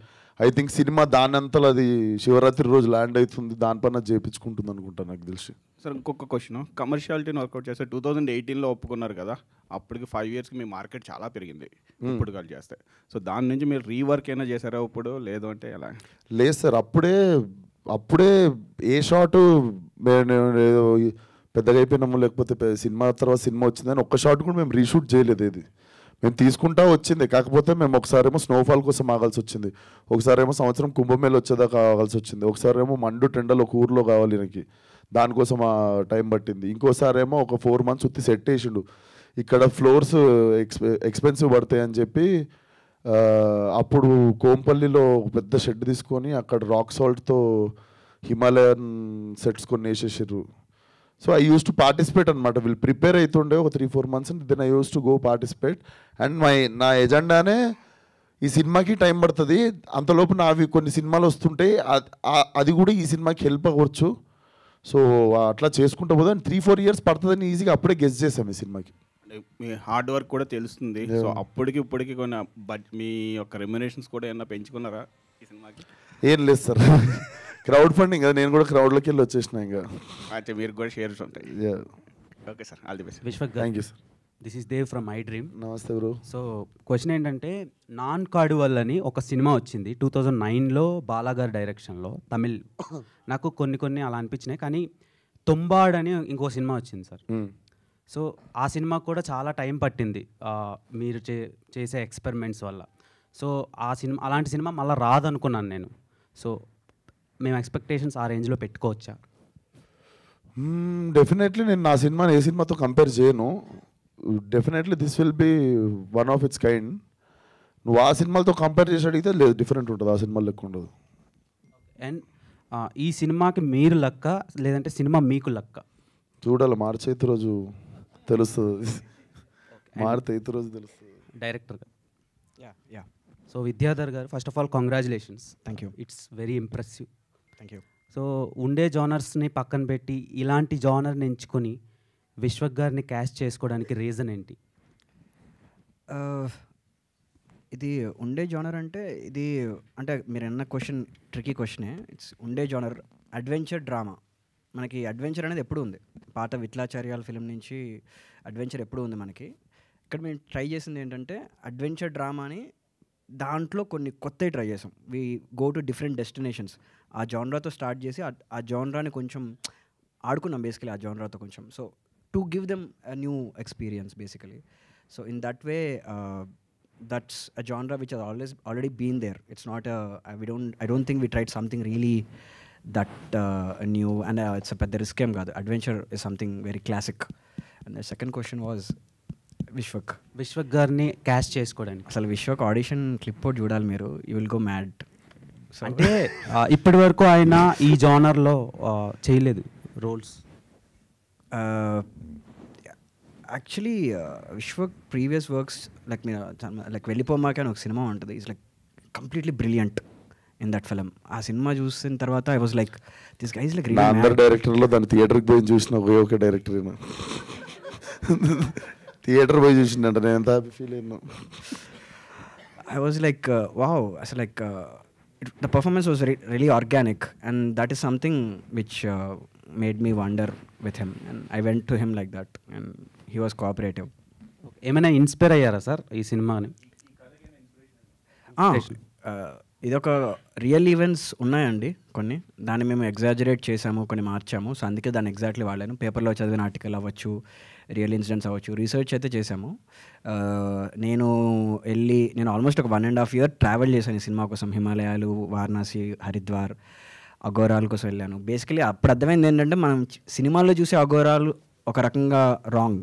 ఐ థింక్ సినిమా దానంతలో అది శివరాత్రి రోజు ల్యాండ్ అవుతుంది, దానిపైన చేయించుకుంటుంది అనుకుంటాను నాకు తెలిసి. సార్, ఇంకొక క్వశ్చన్, కమర్షియాలిటీని వర్కౌట్ చేస్తే 2018లో ఒప్పుకున్నారు కదా, అప్పటికి 5 yearsకి మీ మార్కెట్ చాలా పెరిగింది ఇప్పుడు కాల్ చేస్తే. సో దాని నుంచి మీరు రీవర్క్ అయినా చేశారా ఇప్పుడు, లేదు అంటే ఎలా? లేదు సార్, అప్పుడే ఏ షాటు ఏదో పెద్దగా అయిపోయినాము, లేకపోతే సినిమా తర్వాత సినిమా వచ్చిందని ఒక్క షాట్ కూడా మేము రీషూట్ చేయలేదు. ఏది మేము తీసుకుంటా వచ్చింది, కాకపోతే మేము ఒకసారేమో స్నోఫాల్ కోసం ఆగాల్సి వచ్చింది, ఒకసారేమో సంవత్సరం కుంభమేళ వచ్చేదాకా ఆగాల్సి వచ్చింది, ఒకసారేమో మండు టెండల్ ఒక ఊర్లో కావాలి నాకు, దానికోసం ఆ టైం పట్టింది. ఇంకోసారేమో ఒక 4 months ఉత్తి సెట్ వేసిండు, ఇక్కడ ఫ్లోర్స్ ఎక్స్పెన్సివ్ పడతాయి అని చెప్పి అప్పుడు కోంపల్లిలో పెద్ద షెడ్ తీసుకొని అక్కడ రాక్ సాల్ట్తో హిమాలయన్ సెట్స్ కొన్ని వేసేసారు. So I use to participate అనమాట. వీళ్ళు ప్రిపేర్ అవుతుండే ఒక 3-4 months, then I use to go participate. And నా ఎజెండానే ఈ సినిమాకి టైం పడుతుంది, అంతలోపు నావి కొన్ని సినిమాలు వస్తుంటాయి, అది కూడా ఈ సినిమాకి హెల్ప్ అవ్వచ్చు. సో అట్లా చేసుకుంటూ పోతే 3-4 years పడుతుందని ఈజీగా అప్పుడే గెస్ చేసాం ఈ సినిమాకి. మీ హార్డ్ వర్క్ కూడా తెలుస్తుంది. సో అప్పటికి ఇప్పటికి కొన్ని మీ యొక్క రెమ్యునరేషన్స్ కూడా ఏమన్నా పెంచుకున్నారా ఈ సినిమాకి? ఏం లేదు సార్, క్రౌడ్ ఫండింగ్ కదా, నేను కూడా క్రౌడ్లోకి వెళ్ళి వచ్చేసిన. ఇంకా అయితే మీరు కూడా షేర్స్ ఉంటాయి. Okay sir, all the best. Vishwak thank you sir. This is Dev from I dream. Namaste bro. So question ఏంటంటే, నాన్ కార్డువల్ అని ఒక సినిమా వచ్చింది 2009లో బాలాగారి డైరెక్షన్లో, తమిళ్. నాకు కొన్ని అలా అనిపించినాయి, కానీ తొంబాడ్ అని ఇంకో సినిమా వచ్చింది సార్. సో ఆ సినిమా కూడా చాలా టైం పట్టింది మీరు చేసే ఎక్స్పెరిమెంట్స్ వల్ల. సో ఆ సినిమా, అలాంటి సినిమా మళ్ళీ రాదనుకున్నాను నేను. సో మేము ఎక్స్పెక్టేషన్స్ ఆ రేంజ్లో పెట్టుకోవచ్చా? డెఫినెట్లీ నేను నా సినిమాని ఏ సినిమాతో కంపేర్ చేయను. Definitely this will be one of its kind. నువ్వు ఆ సినిమాలతో కంపేర్ చేసి అడిగితే లేదు, డిఫరెంట్ ఉంటుంది, ఆ సినిమా లెక్క ఉండదు. అండ్ ఈ సినిమాకి మీరు లక్క లేదంటే సినిమా మీకు లక్క? చూడాలి, మార్చి 8 రోజు తెలుస్తుంది. మార్చి 8 రోజు తెలుస్తుంది డైరెక్టర్గా. యా సో విద్యాధర్ గారు, first of all congratulations. Thank you. It's very impressive. Thank you. So ఉండే జానర్స్ని పక్కన పెట్టి ఇలాంటి జానర్ని ఎంచుకొని విశ్వక్ గారిని క్యాస్ట్ చేసుకోవడానికి రీజన్ ఏంటి? ఇది ఉండే జానర్ అంటే ఇది అంటే మీరు అన్న క్వశ్చన్ ట్రికీ క్వశ్చనే. ఇట్స్ ఉండే జానర్ అడ్వెంచర్ డ్రామా. మనకి అడ్వెంచర్ అనేది ఎప్పుడు ఉంది, పాత విట్లాచార్యాల ఫిలిం నుంచి అడ్వెంచర్ ఎప్పుడు ఉంది మనకి. ఇక్కడ మేము ట్రై చేసింది ఏంటంటే అడ్వెంచర్ డ్రామాని దాంట్లో కొన్ని కొత్తవి ట్రై చేసాం. We go to different destinations. ఆ జానరాతో స్టార్ట్ చేసి ఆ జానరాని కొంచెం ఆడుకున్నాం బేసికలీ, ఆ జానరాతో కొంచెం. So to give them a new experience basically. So in that way that's a genre which has already been there. It's not I don't think we tried something really that new, and it's a pedda risk em kaadu. Adventure is something very classic. And the second question was Vishwak గారిని క్యాస్ట్ చేసుకోవడానికి. అసలు విశ్వక్ ఆడిషన్ క్లిప్ అవుట్ చూడాలి మీరు, యూ విల్ గో మ్యాడ్. అంటే ఇప్పటి వరకు ఆయన ఈ జానర్లో చేయలేదు roles. Actually Vishwak previous works like Vellipomakey అని ఒక సినిమా ఉంటుంది. It's like completely brilliant in that film. ఆ సినిమా చూసిన తర్వాత I was like this guys like నా అందరు డైరెక్టర్లో దాన్ని థియేటర్కి పోయి చూసిన ఒకే డైరెక్టర్ థియేటర్ పోయి చూసిందంట. నేను ఎంత హ్యాపీ ఫీల్ అయినా. ఐ వాజ్ లైక్ వావ్, అసలు like the performance was really organic, and that is something which made me wonder with him, and I went to him like that, and he was cooperative. ఏమైనా ఇన్స్పైర్ అయ్యారా సార్ ఈ సినిమాని? ఇదొక రియల్ ఈవెంట్స్ ఉన్నాయండి కొన్ని, దాన్ని మేము ఎగ్జాజరేట్ చేసాము, కొన్ని మార్చాము. సో అందుకే దాన్ని ఎగ్జాక్ట్లీ వాడాను. పేపర్లో చదివిన ఆర్టికల్ అవ్వచ్చు, రియల్ ఇన్సిడెంట్స్ అవ్వచ్చు, రీసెర్చ్ అయితే చేసాము. నేను ఆల్మోస్ట్ ఒక 1.5 year ట్రావెల్ చేశాను ఈ సినిమా కోసం. హిమాలయాలు, వారణాసి, హరిద్వార్, అఘోరాల కోసం వెళ్ళాను. బేసికలీ అప్పుడు అర్థమైంది ఏంటంటే మనం సినిమాల్లో చూసే అఘోరాలు ఒక రకంగా wrong,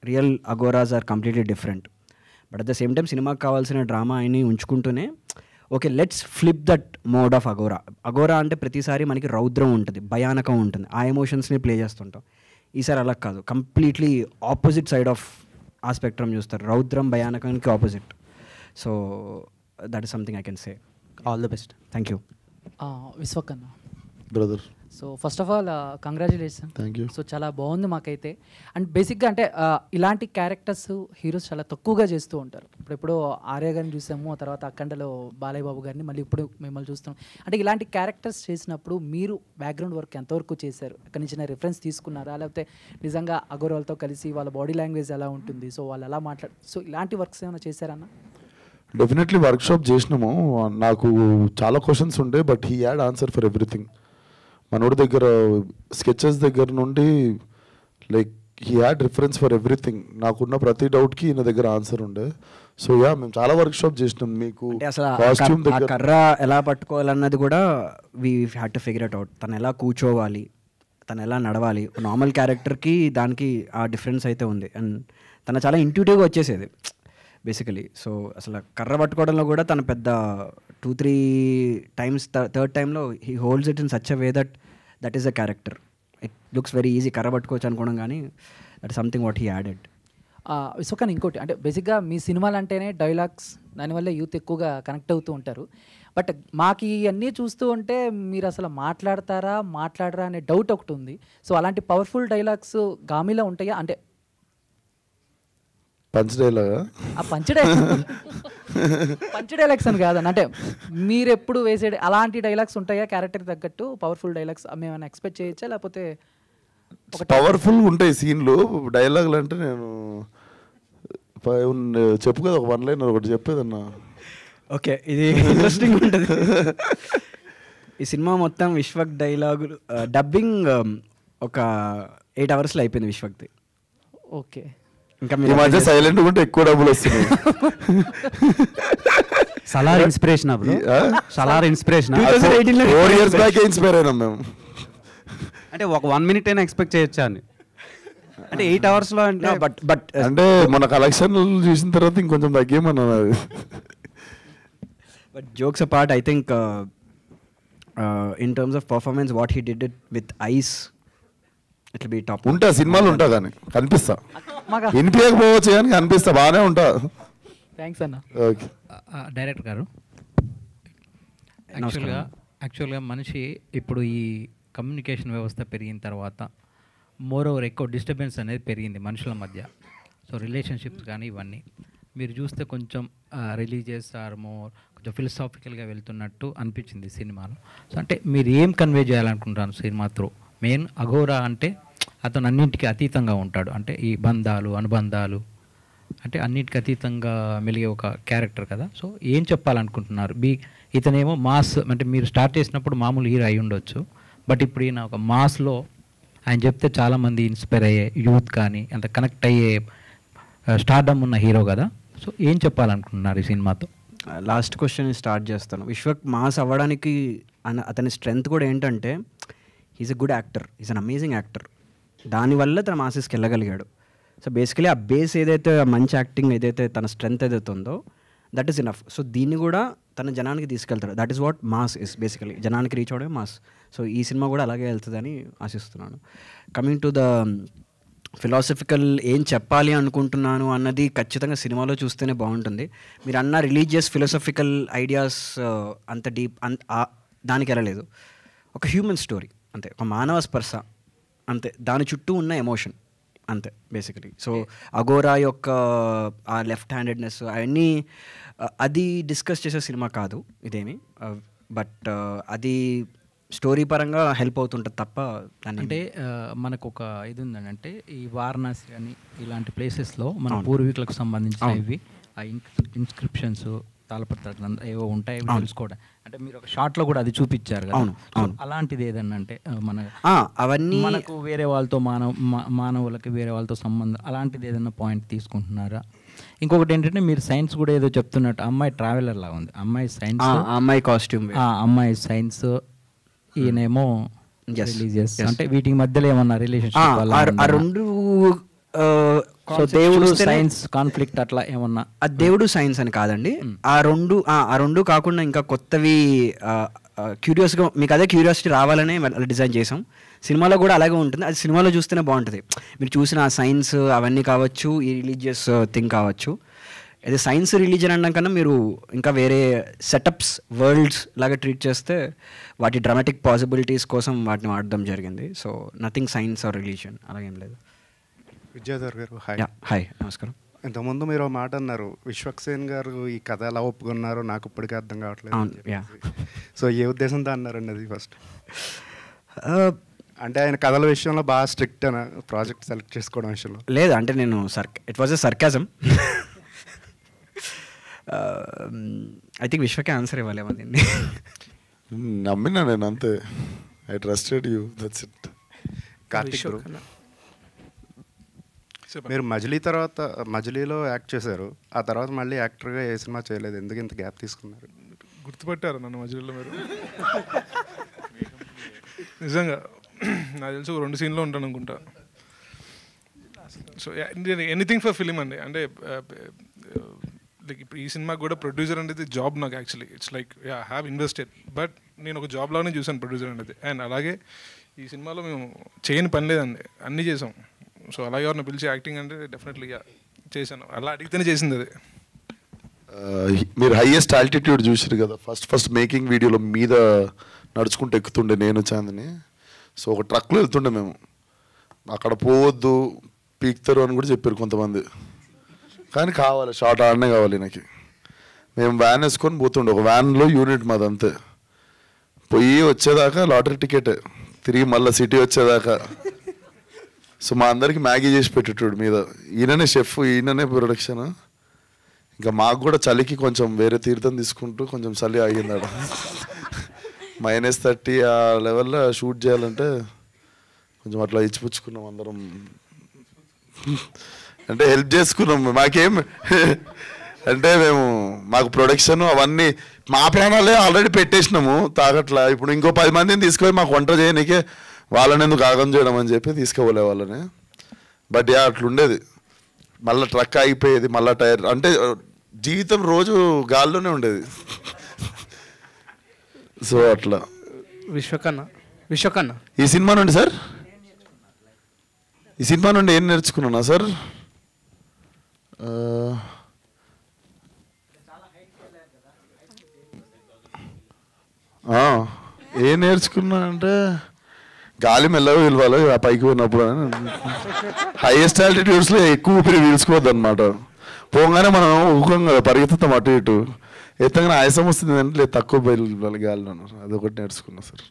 real Aghoras are completely different. But at the same time సినిమాకి కావాల్సిన డ్రామా అని ఉంచుకుంటూనే okay let's flip that mode of Aghora. Aghora అంటే ప్రతిసారి మనకి రౌద్రం ఉంటుంది, భయానకం ఉంటుంది, ఆ ఎమోషన్స్ని ప్లే చేస్తుంటాం. ఈసారి అలా కాదు, కంప్లీట్లీ ఆపోజిట్ సైడ్ ఆఫ్ ఆ స్పెక్ట్రమ్ చూస్తారు, రౌద్రం భయానకానికి opposite. So that is something I can say. All the best. Thank you. Vishwak అన్న brother. So first of all congratulation. Thank you. So చాలా బాగుంది మాకైతే. అండ్ బేసిక్గా అంటే ఇలాంటి క్యారెక్టర్స్ హీరోస్ చాలా తక్కువగా చేస్తూ ఉంటారు. ఇప్పుడు ఆర్య గారిని చూసాము, ఆ తర్వాత అఖండలో బాలయ్య బాబు గారిని, మళ్ళీ ఇప్పుడు మిమ్మల్ని చూస్తాం. అంటే ఇలాంటి క్యారెక్టర్స్ చేసినప్పుడు మీరు బ్యాక్గ్రౌండ్ వర్క్ ఎంతవరకు చేశారు? అక్కడి నుంచి రిఫరెన్స్ తీసుకున్నారా, లేకపోతే నిజంగా అగోరాలతో కలిసి వాళ్ళ బాడీ లాంగ్వేజ్ ఎలా ఉంటుంది, సో వాళ్ళు ఎలా సో ఇలాంటి వర్క్స్ ఏమైనా చేశారన్నా? డెఫినెట్లీ వర్క్షాప్ చేసినాము. నాకు చాలా క్వశ్చన్స్ ఉండే, but he had answer for everything. మనోడి దగ్గర స్కెచెస్ దగ్గర నుండి like he had reference for everything. నాకున్న ప్రతి డౌట్కి ఈయన దగ్గర ఆన్సర్ ఉండే. సో యా, మేము చాలా వర్క్షాప్ చేసినాం. మీకు కాస్ట్యూమ్ దగ్గర కర్ర ఎలా పట్టుకోవాలన్నది కూడా we had to figure it out. తను ఎలా కూర్చోవాలి, తను ఎలా నడవాలి, నార్మల్ క్యారెక్టర్కి దానికి ఆ డిఫరెన్స్ అయితే ఉంది. అండ్ తను చాలా ఇంట్యూటివ్గా వచ్చేసేది బేసికలీ. సో అసలు కర్ర పట్టుకోవడంలో కూడా తను పెద్ద 2-3 times, థర్డ్ టైంలో he holds it in such a way that is a character. It looks very easy కర్ర పట్టుకోవచ్చు అనుకోవడం, కానీ that something what he added. విశ్వకన్ ఇంకోటి అంటే బేసిక్గా మీ సినిమాలు అంటేనే డైలాగ్స్, దానివల్ల యూత్ ఎక్కువగా కనెక్ట్ అవుతూ ఉంటారు. బట్ మాకు ఇవన్నీ చూస్తూ ఉంటే మీరు అసలు మాట్లాడరా అనే డౌట్ ఒకటి ఉంది. సో అలాంటి పవర్ఫుల్ డైలాగ్స్ గామిలో ఉంటాయా? అంటే పంచ్ డైలాగా? పంచ్ డైలాగ్స్ అని కాదని, అంటే మీరు ఎప్పుడు వేసే అలాంటి డైలాగ్స్ ఉంటాయా క్యారెక్టర్ తగ్గట్టు పవర్ఫుల్ డైలాగ్స్ మేమైనా ఎక్స్పెక్ట్ చేయొచ్చా? లేకపోతే పవర్ఫుల్ ఉంటాయి సీన్లు. డైలాగులు అంటే నేను చెప్పు కదా, ఒక 1 line ఒకటి చెప్పేదన్నా. ఓకే, ఇది ఇంట్రెస్టింగ్ ఉంటుంది. ఈ సినిమా మొత్తం విశ్వక్ డైలాగులు డబ్బింగ్ ఒక 8 hours అయిపోయింది విశ్వక్ది. ఓకే, ఇంకా ఈ మధ్య సైలెంట్ ఉంటే ఎక్కువ డబ్బులు వస్తున్నాయి. Salaar inspiration, Salaar inspiration 4 years back inspire అయినాం మేము. అంటే ఒక 1 minute అయినా ఎక్స్పెక్ట్ చేయొచ్చా అని. అంటే 8 hours అంటే బట్ అంటే మన కలెక్షన్ చూసిన తర్వాత ఇంకొంచెం తగ్గేమన్నా. But jokes apart, I think in terms of performance what he did it with eyes it be top. ఉంటా సినిమాలు ఉంటా కానీ కనిపిస్తా, మాకు వినిపించకపోవచ్చు కానీ కనిపిస్తా, బాగానే ఉంటా. థ్యాంక్స్ అన్న. ఓకే. డైరెక్టర్ గారు, యాక్చువల్గా మనిషి ఇప్పుడు ఈ కమ్యూనికేషన్ వ్యవస్థ పెరిగిన తర్వాత మోర్ ఓవర్ ఎక్కువ డిస్టర్బెన్స్ అనేది పెరిగింది మనుషుల మధ్య. సో రిలేషన్షిప్స్ కానీ ఇవన్నీ మీరు చూస్తే కొంచెం రిలీజియస్ ఆర్ మోర్ కొంచెం ఫిలసాఫికల్గా వెళ్తున్నట్టు అనిపించింది సినిమాలో. సో అంటే మీరు ఏం కన్వే చేయాలనుకుంటాను సినిమా త్రూ? మెయిన్ అఘోరా అంటే అతను అన్నింటికి అతీతంగా ఉంటాడు, అంటే ఈ బంధాలు అనుబంధాలు అంటే అన్నిటికీ అతీతంగా మెలిగే ఒక క్యారెక్టర్ కదా. సో ఏం చెప్పాలనుకుంటున్నారు? ఇతనేమో మాస్, అంటే మీరు స్టార్ట్ చేసినప్పుడు మామూలు హీరో అయి ఉండొచ్చు, బట్ ఇప్పుడు ఈయన ఒక మాస్లో ఆయన చెప్తే చాలామంది ఇన్స్పైర్ అయ్యే యూత్ కానీ అంత కనెక్ట్ అయ్యే స్టార్డమ్ ఉన్న హీరో కదా. సో ఏం చెప్పాలనుకుంటున్నారు ఈ సినిమాతో? లాస్ట్ క్వశ్చన్ స్టార్ట్ చేస్తాను. విశ్వక్ మాస్ అవ్వడానికి అతని స్ట్రెంగ్త్ కూడా ఏంటంటే is a good actor, is an amazing actor. దానివల్ల తన మాసెస్కి వెళ్ళగలిగాడు. సో బేసికలీ ఆ బేస్ ఏదైతే మంచి యాక్టింగ్ ఏదైతే తన స్ట్రెంగ్త్ ఏదైతే ఉందో దట్ ఈస్ ఇనఫ్. సో దీన్ని కూడా తన జనానికి తీసుకెళ్తాడు. That is what mass is basically, జనానికి రీచ్ అవడమే మాస్. సో ఈ సినిమా కూడా అలాగే వెళ్తుందని ఆశిస్తున్నాను. కమింగ్ టు ద ఫిలాసఫికల్ ఏం చెప్పాలి అనుకుంటున్నాను అన్నది ఖచ్చితంగా సినిమాలో చూస్తేనే బాగుంటుంది. మీరు అన్న రిలీజియస్ ఫిలాసఫికల్ ఐడియాస్ అంత డీప్ దానికి వెళ్ళలేదు. ఒక హ్యూమన్ స్టోరీ అంతే, ఒక మానవ స్పర్శ అంతే, దాని చుట్టూ ఉన్న ఎమోషన్ అంతే బేసికలీ. సో అఘోరా యొక్క ఆ లెఫ్ట్ హ్యాండెడ్నెస్ అవన్నీ అది డిస్కస్ చేసే సినిమా కాదు ఇదేమి, బట్ అది స్టోరీ పరంగా హెల్ప్ అవుతుంటుంది తప్ప దాన్ని అంటే మనకు ఒక ఇది ఉందండి, అంటే ఈ వారణాసి కానీ ఇలాంటి ప్లేసెస్లో మన పూర్వీకులకు సంబంధించిన ఇవి ఆ ఇన్స్క్రిప్షన్స్ తాళపత్రాలు ఏవో ఉంటాయి తెలుసుకోవడం, అంటే మీరు ఒక షార్ట్లో కూడా అది చూపించారు కదా. అలాంటిది ఏదన్నా అంటే మన అవన్నీ మనకు వేరే వాళ్ళతో మానవులకి వేరే వాళ్ళతో సంబంధం అలాంటిది ఏదైనా పాయింట్ తీసుకుంటున్నారా? ఇంకొకటి ఏంటంటే మీరు సైన్స్ కూడా ఏదో చెప్తున్నట్టు, అమ్మాయి ట్రావెలర్ లాగా ఉంది, అమ్మాయి సైన్స్, అమ్మాయి కాస్ట్యూమ్, అమ్మాయి సైన్స్, ఈయనేమో రిలీజియస్. అంటే వీటి మధ్యలో ఏమన్నా రిలేషన్షిప్ ఆ రెండు సో దేవుడు సైన్స్ కాన్ఫ్లిక్ట్ అట్లా ఏమన్నా? దేవుడు సైన్స్ అని కాదండి, ఆ రెండు కాకుండా ఇంకా కొత్తవి క్యూరియాస్గా మీకు అదే క్యూరియాసిటీ రావాలనే డిజైన్ చేసాం. సినిమాలో కూడా అలాగే ఉంటుంది, అది సినిమాలో చూస్తేనే బాగుంటుంది. మీరు చూసిన ఆ సైన్స్ అవన్నీ కావచ్చు, ఈ రిలీజియస్ థింగ్ కావచ్చు. అదే సైన్స్ రిలీజియన్ అనడం కన్నా మీరు ఇంకా వేరే సెటప్స్ వరల్డ్స్ లాగా ట్రీట్ చేస్తే వాటి డ్రామాటిక్ పాసిబిలిటీస్ కోసం వాటిని వాడడం జరిగింది. So nothing science or religion అలాగేం లేదు. విద్యాధర్ గారు హాయ్. హాయ్, నమస్కారం. ఇంతకుముందు మీరు ఒక మాట అన్నారు, విశ్వక్ సేన్ గారు ఈ కథ ఎలా ఒప్పుకున్నారో నాకు ఇప్పటికీ అర్థం కావట్లేదు. సో ఏ ఉద్దేశంతో అన్నారండి అది ఫస్ట్? అంటే ఆయన కథల విషయంలో బాగా స్ట్రిక్ట్ అన్న ప్రాజెక్ట్ సెలెక్ట్ చేసుకోవడం విషయంలో? లేదు, అంటే నేను it was a sarcasm. I think విశ్వకే ఆన్సర్ ఇవ్వాలేమో దీన్ని. నమ్మినా నేను అంతే, I trusted you, that's it. Karthik bro, మీరు మజిలీలో యాక్ట్ చేశారు, ఆ తర్వాత మళ్ళీ యాక్టర్గా ఏ సినిమా చేయలేదు, ఎందుకు ఇంత గ్యాప్ తీసుకున్నారు? గుర్తుపట్టారు నన్ను మజిలీలో మీరు? నిజంగా నాకు తెలుసు 2 సీన్లో ఉంటాను అనుకుంటా. సో ఎనీథింగ్ ఫర్ ఫిలిం అండి. అంటే లైక్ ఇప్పుడు ఈ సినిమాకి కూడా ప్రొడ్యూసర్ అనేది జాబ్ నాకు actually. It's like I have invested, but నేను ఒక జాబ్ లాగానే చూసాను ప్రొడ్యూసర్ అనేది. అండ్ అలాగే ఈ సినిమాలో మేము చేయని పని లేదండి, అన్నీ చేసాం. సో అలాగే ఎవరిని పిలిచి యాక్టింగ్ అంటే డెఫినెట్లీ చేశాను, అలా అడిగితేనే చేసింది అది. మీరు హైయెస్ట్ ఆల్టిట్యూడ్ చూసారు కదా, ఫస్ట్ మేకింగ్ వీడియోలో మీద నడుచుకుంటూ ఎక్కుతుండే నేను చాందని. సో ఒక ట్రక్లో వెళ్తుండే మేము, అక్కడ పోవద్దు పీక్తారు అని కూడా చెప్పారు కొంతమంది, కానీ కావాలి షార్ట్ ఆడనే కావాలి నాకు. మేము వ్యాన్ వేసుకొని పోతుండే, ఒక వ్యాన్లో యూనిట్ మాది అంతే. పోయి వచ్చేదాకా లాటరీ టికెట్, తిరిగి మళ్ళీ సిటీ వచ్చేదాకా. సో మా అందరికి మ్యాగీ చేసి పెట్టేటోడు మీద, ఈయననే షెఫ్, ఈయననే ప్రొడక్షన్. ఇంకా మాకు కూడా చలికి కొంచెం వేరే తీర్థం తీసుకుంటూ కొంచెం చలి ఆగింది ఆడ. -30 ఆ లెవెల్లో షూట్ చేయాలంటే కొంచెం అట్లా ఇచ్చిపుచ్చుకున్నాం అందరం, అంటే హెల్ప్ చేసుకున్నాం. మాకేం అంటే మాకు ప్రొడక్షన్ అవన్నీ మా ప్రాణాలే ఆల్రెడీ పెట్టేసినాము తాగట్లా. ఇప్పుడు ఇంకో 10 మందిని తీసుకొని మాకు వంట చేయడానికే వాళ్ళని ఎందుకు ఆగం చేయడం అని చెప్పి తీసుకోలే వాళ్ళని. బట్ అట్లుండేది, మళ్ళీ ట్రక్ ఆగిపోయేది, మళ్ళీ టైర్, అంటే జీవితం రోజు గాల్లోనే ఉండేది. సో అట్లా విశ్వకన్న ఈ సినిమా నుండి సార్, ఈ సినిమా నుండి ఏం నేర్చుకున్నా సార్? ఏం నేర్చుకున్నా అంటే గాలి మెల్లగా పిలవాలి ఆ పైకి పోయినప్పుడు. హైయెస్ట్ ఆల్టిట్యూడ్స్లో ఎక్కువ ఊపిరి పీల్చుకోవద్దు అనమాట. పోగానే మనం ఊహం కదా పరిగెత్తుతాం అటు ఇటు, ఎత్తగానే ఆయాసం వస్తుంది అంటే లేదు తక్కువ బయలు గాలిలో. అదొకటి నేర్చుకున్నా సార్.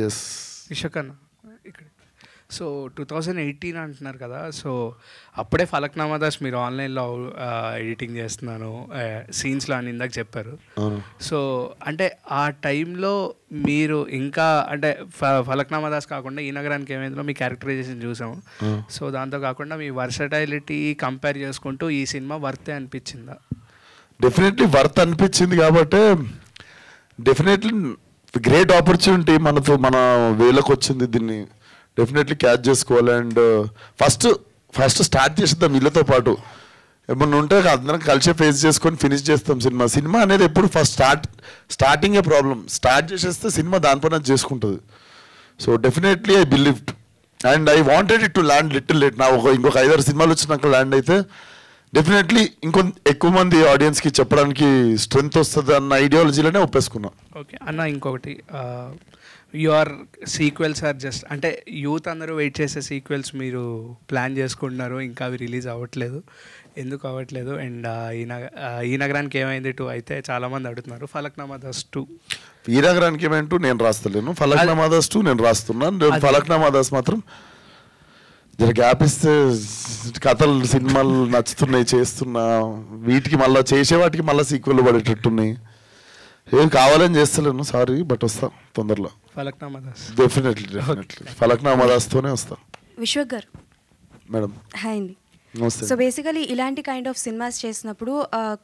ఎస్ విశ్వకన్న ఇక్కడ. సో 2018 అంటున్నారు కదా, సో అప్పుడే ఫలక్నామా దాస్ మీరు ఆన్లైన్లో ఎడిటింగ్ చేస్తున్నాను సీన్స్లో అని ఇందాక చెప్పారు. సో అంటే ఆ టైంలో మీరు ఇంకా అంటే ఫలక్నామా దాస్ కాకుండా ఈ నగరానికి ఏమైందో మీ క్యారెక్టరైజేషన్ చూసాము. సో దాంతో కాకుండా మీ వర్సటైలిటీ కంపేర్ చేసుకుంటూ ఈ సినిమా వర్తే అనిపించిందా? డెఫినెట్లీ వర్త్ అనిపించింది కాబట్టి డెఫినెట్లీ గ్రేట్ ఆపర్చునిటీ మనతో మన వేలకు వచ్చింది. దీన్ని డెఫినెట్లీ క్యాచ్ చేసుకోవాలి. అండ్ ఫస్ట్ స్టార్ట్ చేసేద్దాం వీళ్ళతో పాటు. ఏమన్నా ఉంటే అందరం కలిసి ఫేస్ చేసుకొని ఫినిష్ చేస్తాం సినిమా. సినిమా అనేది ఎప్పుడు ఫస్ట్ స్టార్టింగే ప్రాబ్లం. స్టార్ట్ చేసేస్తే సినిమా దానిపైన చేసుకుంటుంది. So definitely I believed and I wanted it to land little late. నా ఇంకొక 5-6 సినిమాలు వచ్చినాక ల్యాండ్ అయితే డెఫినెట్లీ ఎక్కువ మంది ఆడియన్స్కి చెప్పడానికి స్ట్రెంగ్త్ వస్తుంది అన్న ఐడియాలజీలోనే ఒప్పేసుకున్నా. ఓకే అన్న, ఇంకొకటి యువర్ సీక్వెల్స్ ఆర్ జస్ట్ అంటే యూత్ అందరూ వెయిట్ చేసే సీక్వెల్స్ మీరు ప్లాన్ చేసుకుంటున్నారు, ఇంకా అవి రిలీజ్ అవ్వట్లేదు. ఎందుకు అవ్వట్లేదు? అండ్ ఈ నగరానికి ఏమైంది 2 అయితే చాలామంది అడుగుతున్నారు. ఫలక్నామా దాస్ 2 ఈ నగరానికి ఏమైంది 2 నేను రాస్తలేను. ఫలక్నామా దాస్ 2 నేను రాస్తున్నాను. ఫలక్నామా దాస్ మాత్రం జర గ్యాప్ ఇస్తే కథలు సినిమాలు నచ్చుతున్నాయి చేస్తున్నా, వీటికి మళ్ళీ చేసే వాటికి మళ్ళీ సీక్వెల్ పడేటట్టున్నాయి. ఏం కావాలని చేస్తలేను, సారీ, బట్ వస్తా తొందరలో. ఫలక్నామా దాస్ డెఫినెట్లీ ఫలక్నామా దాస్తోనే వస్తా. విశ్వక్ గారు మేడం హాయ్ అండి. నమస్తే. సో బేసికలీ ఇలాంటి కైండ్ ఆఫ్ సినిమాస్ చేసినప్పుడు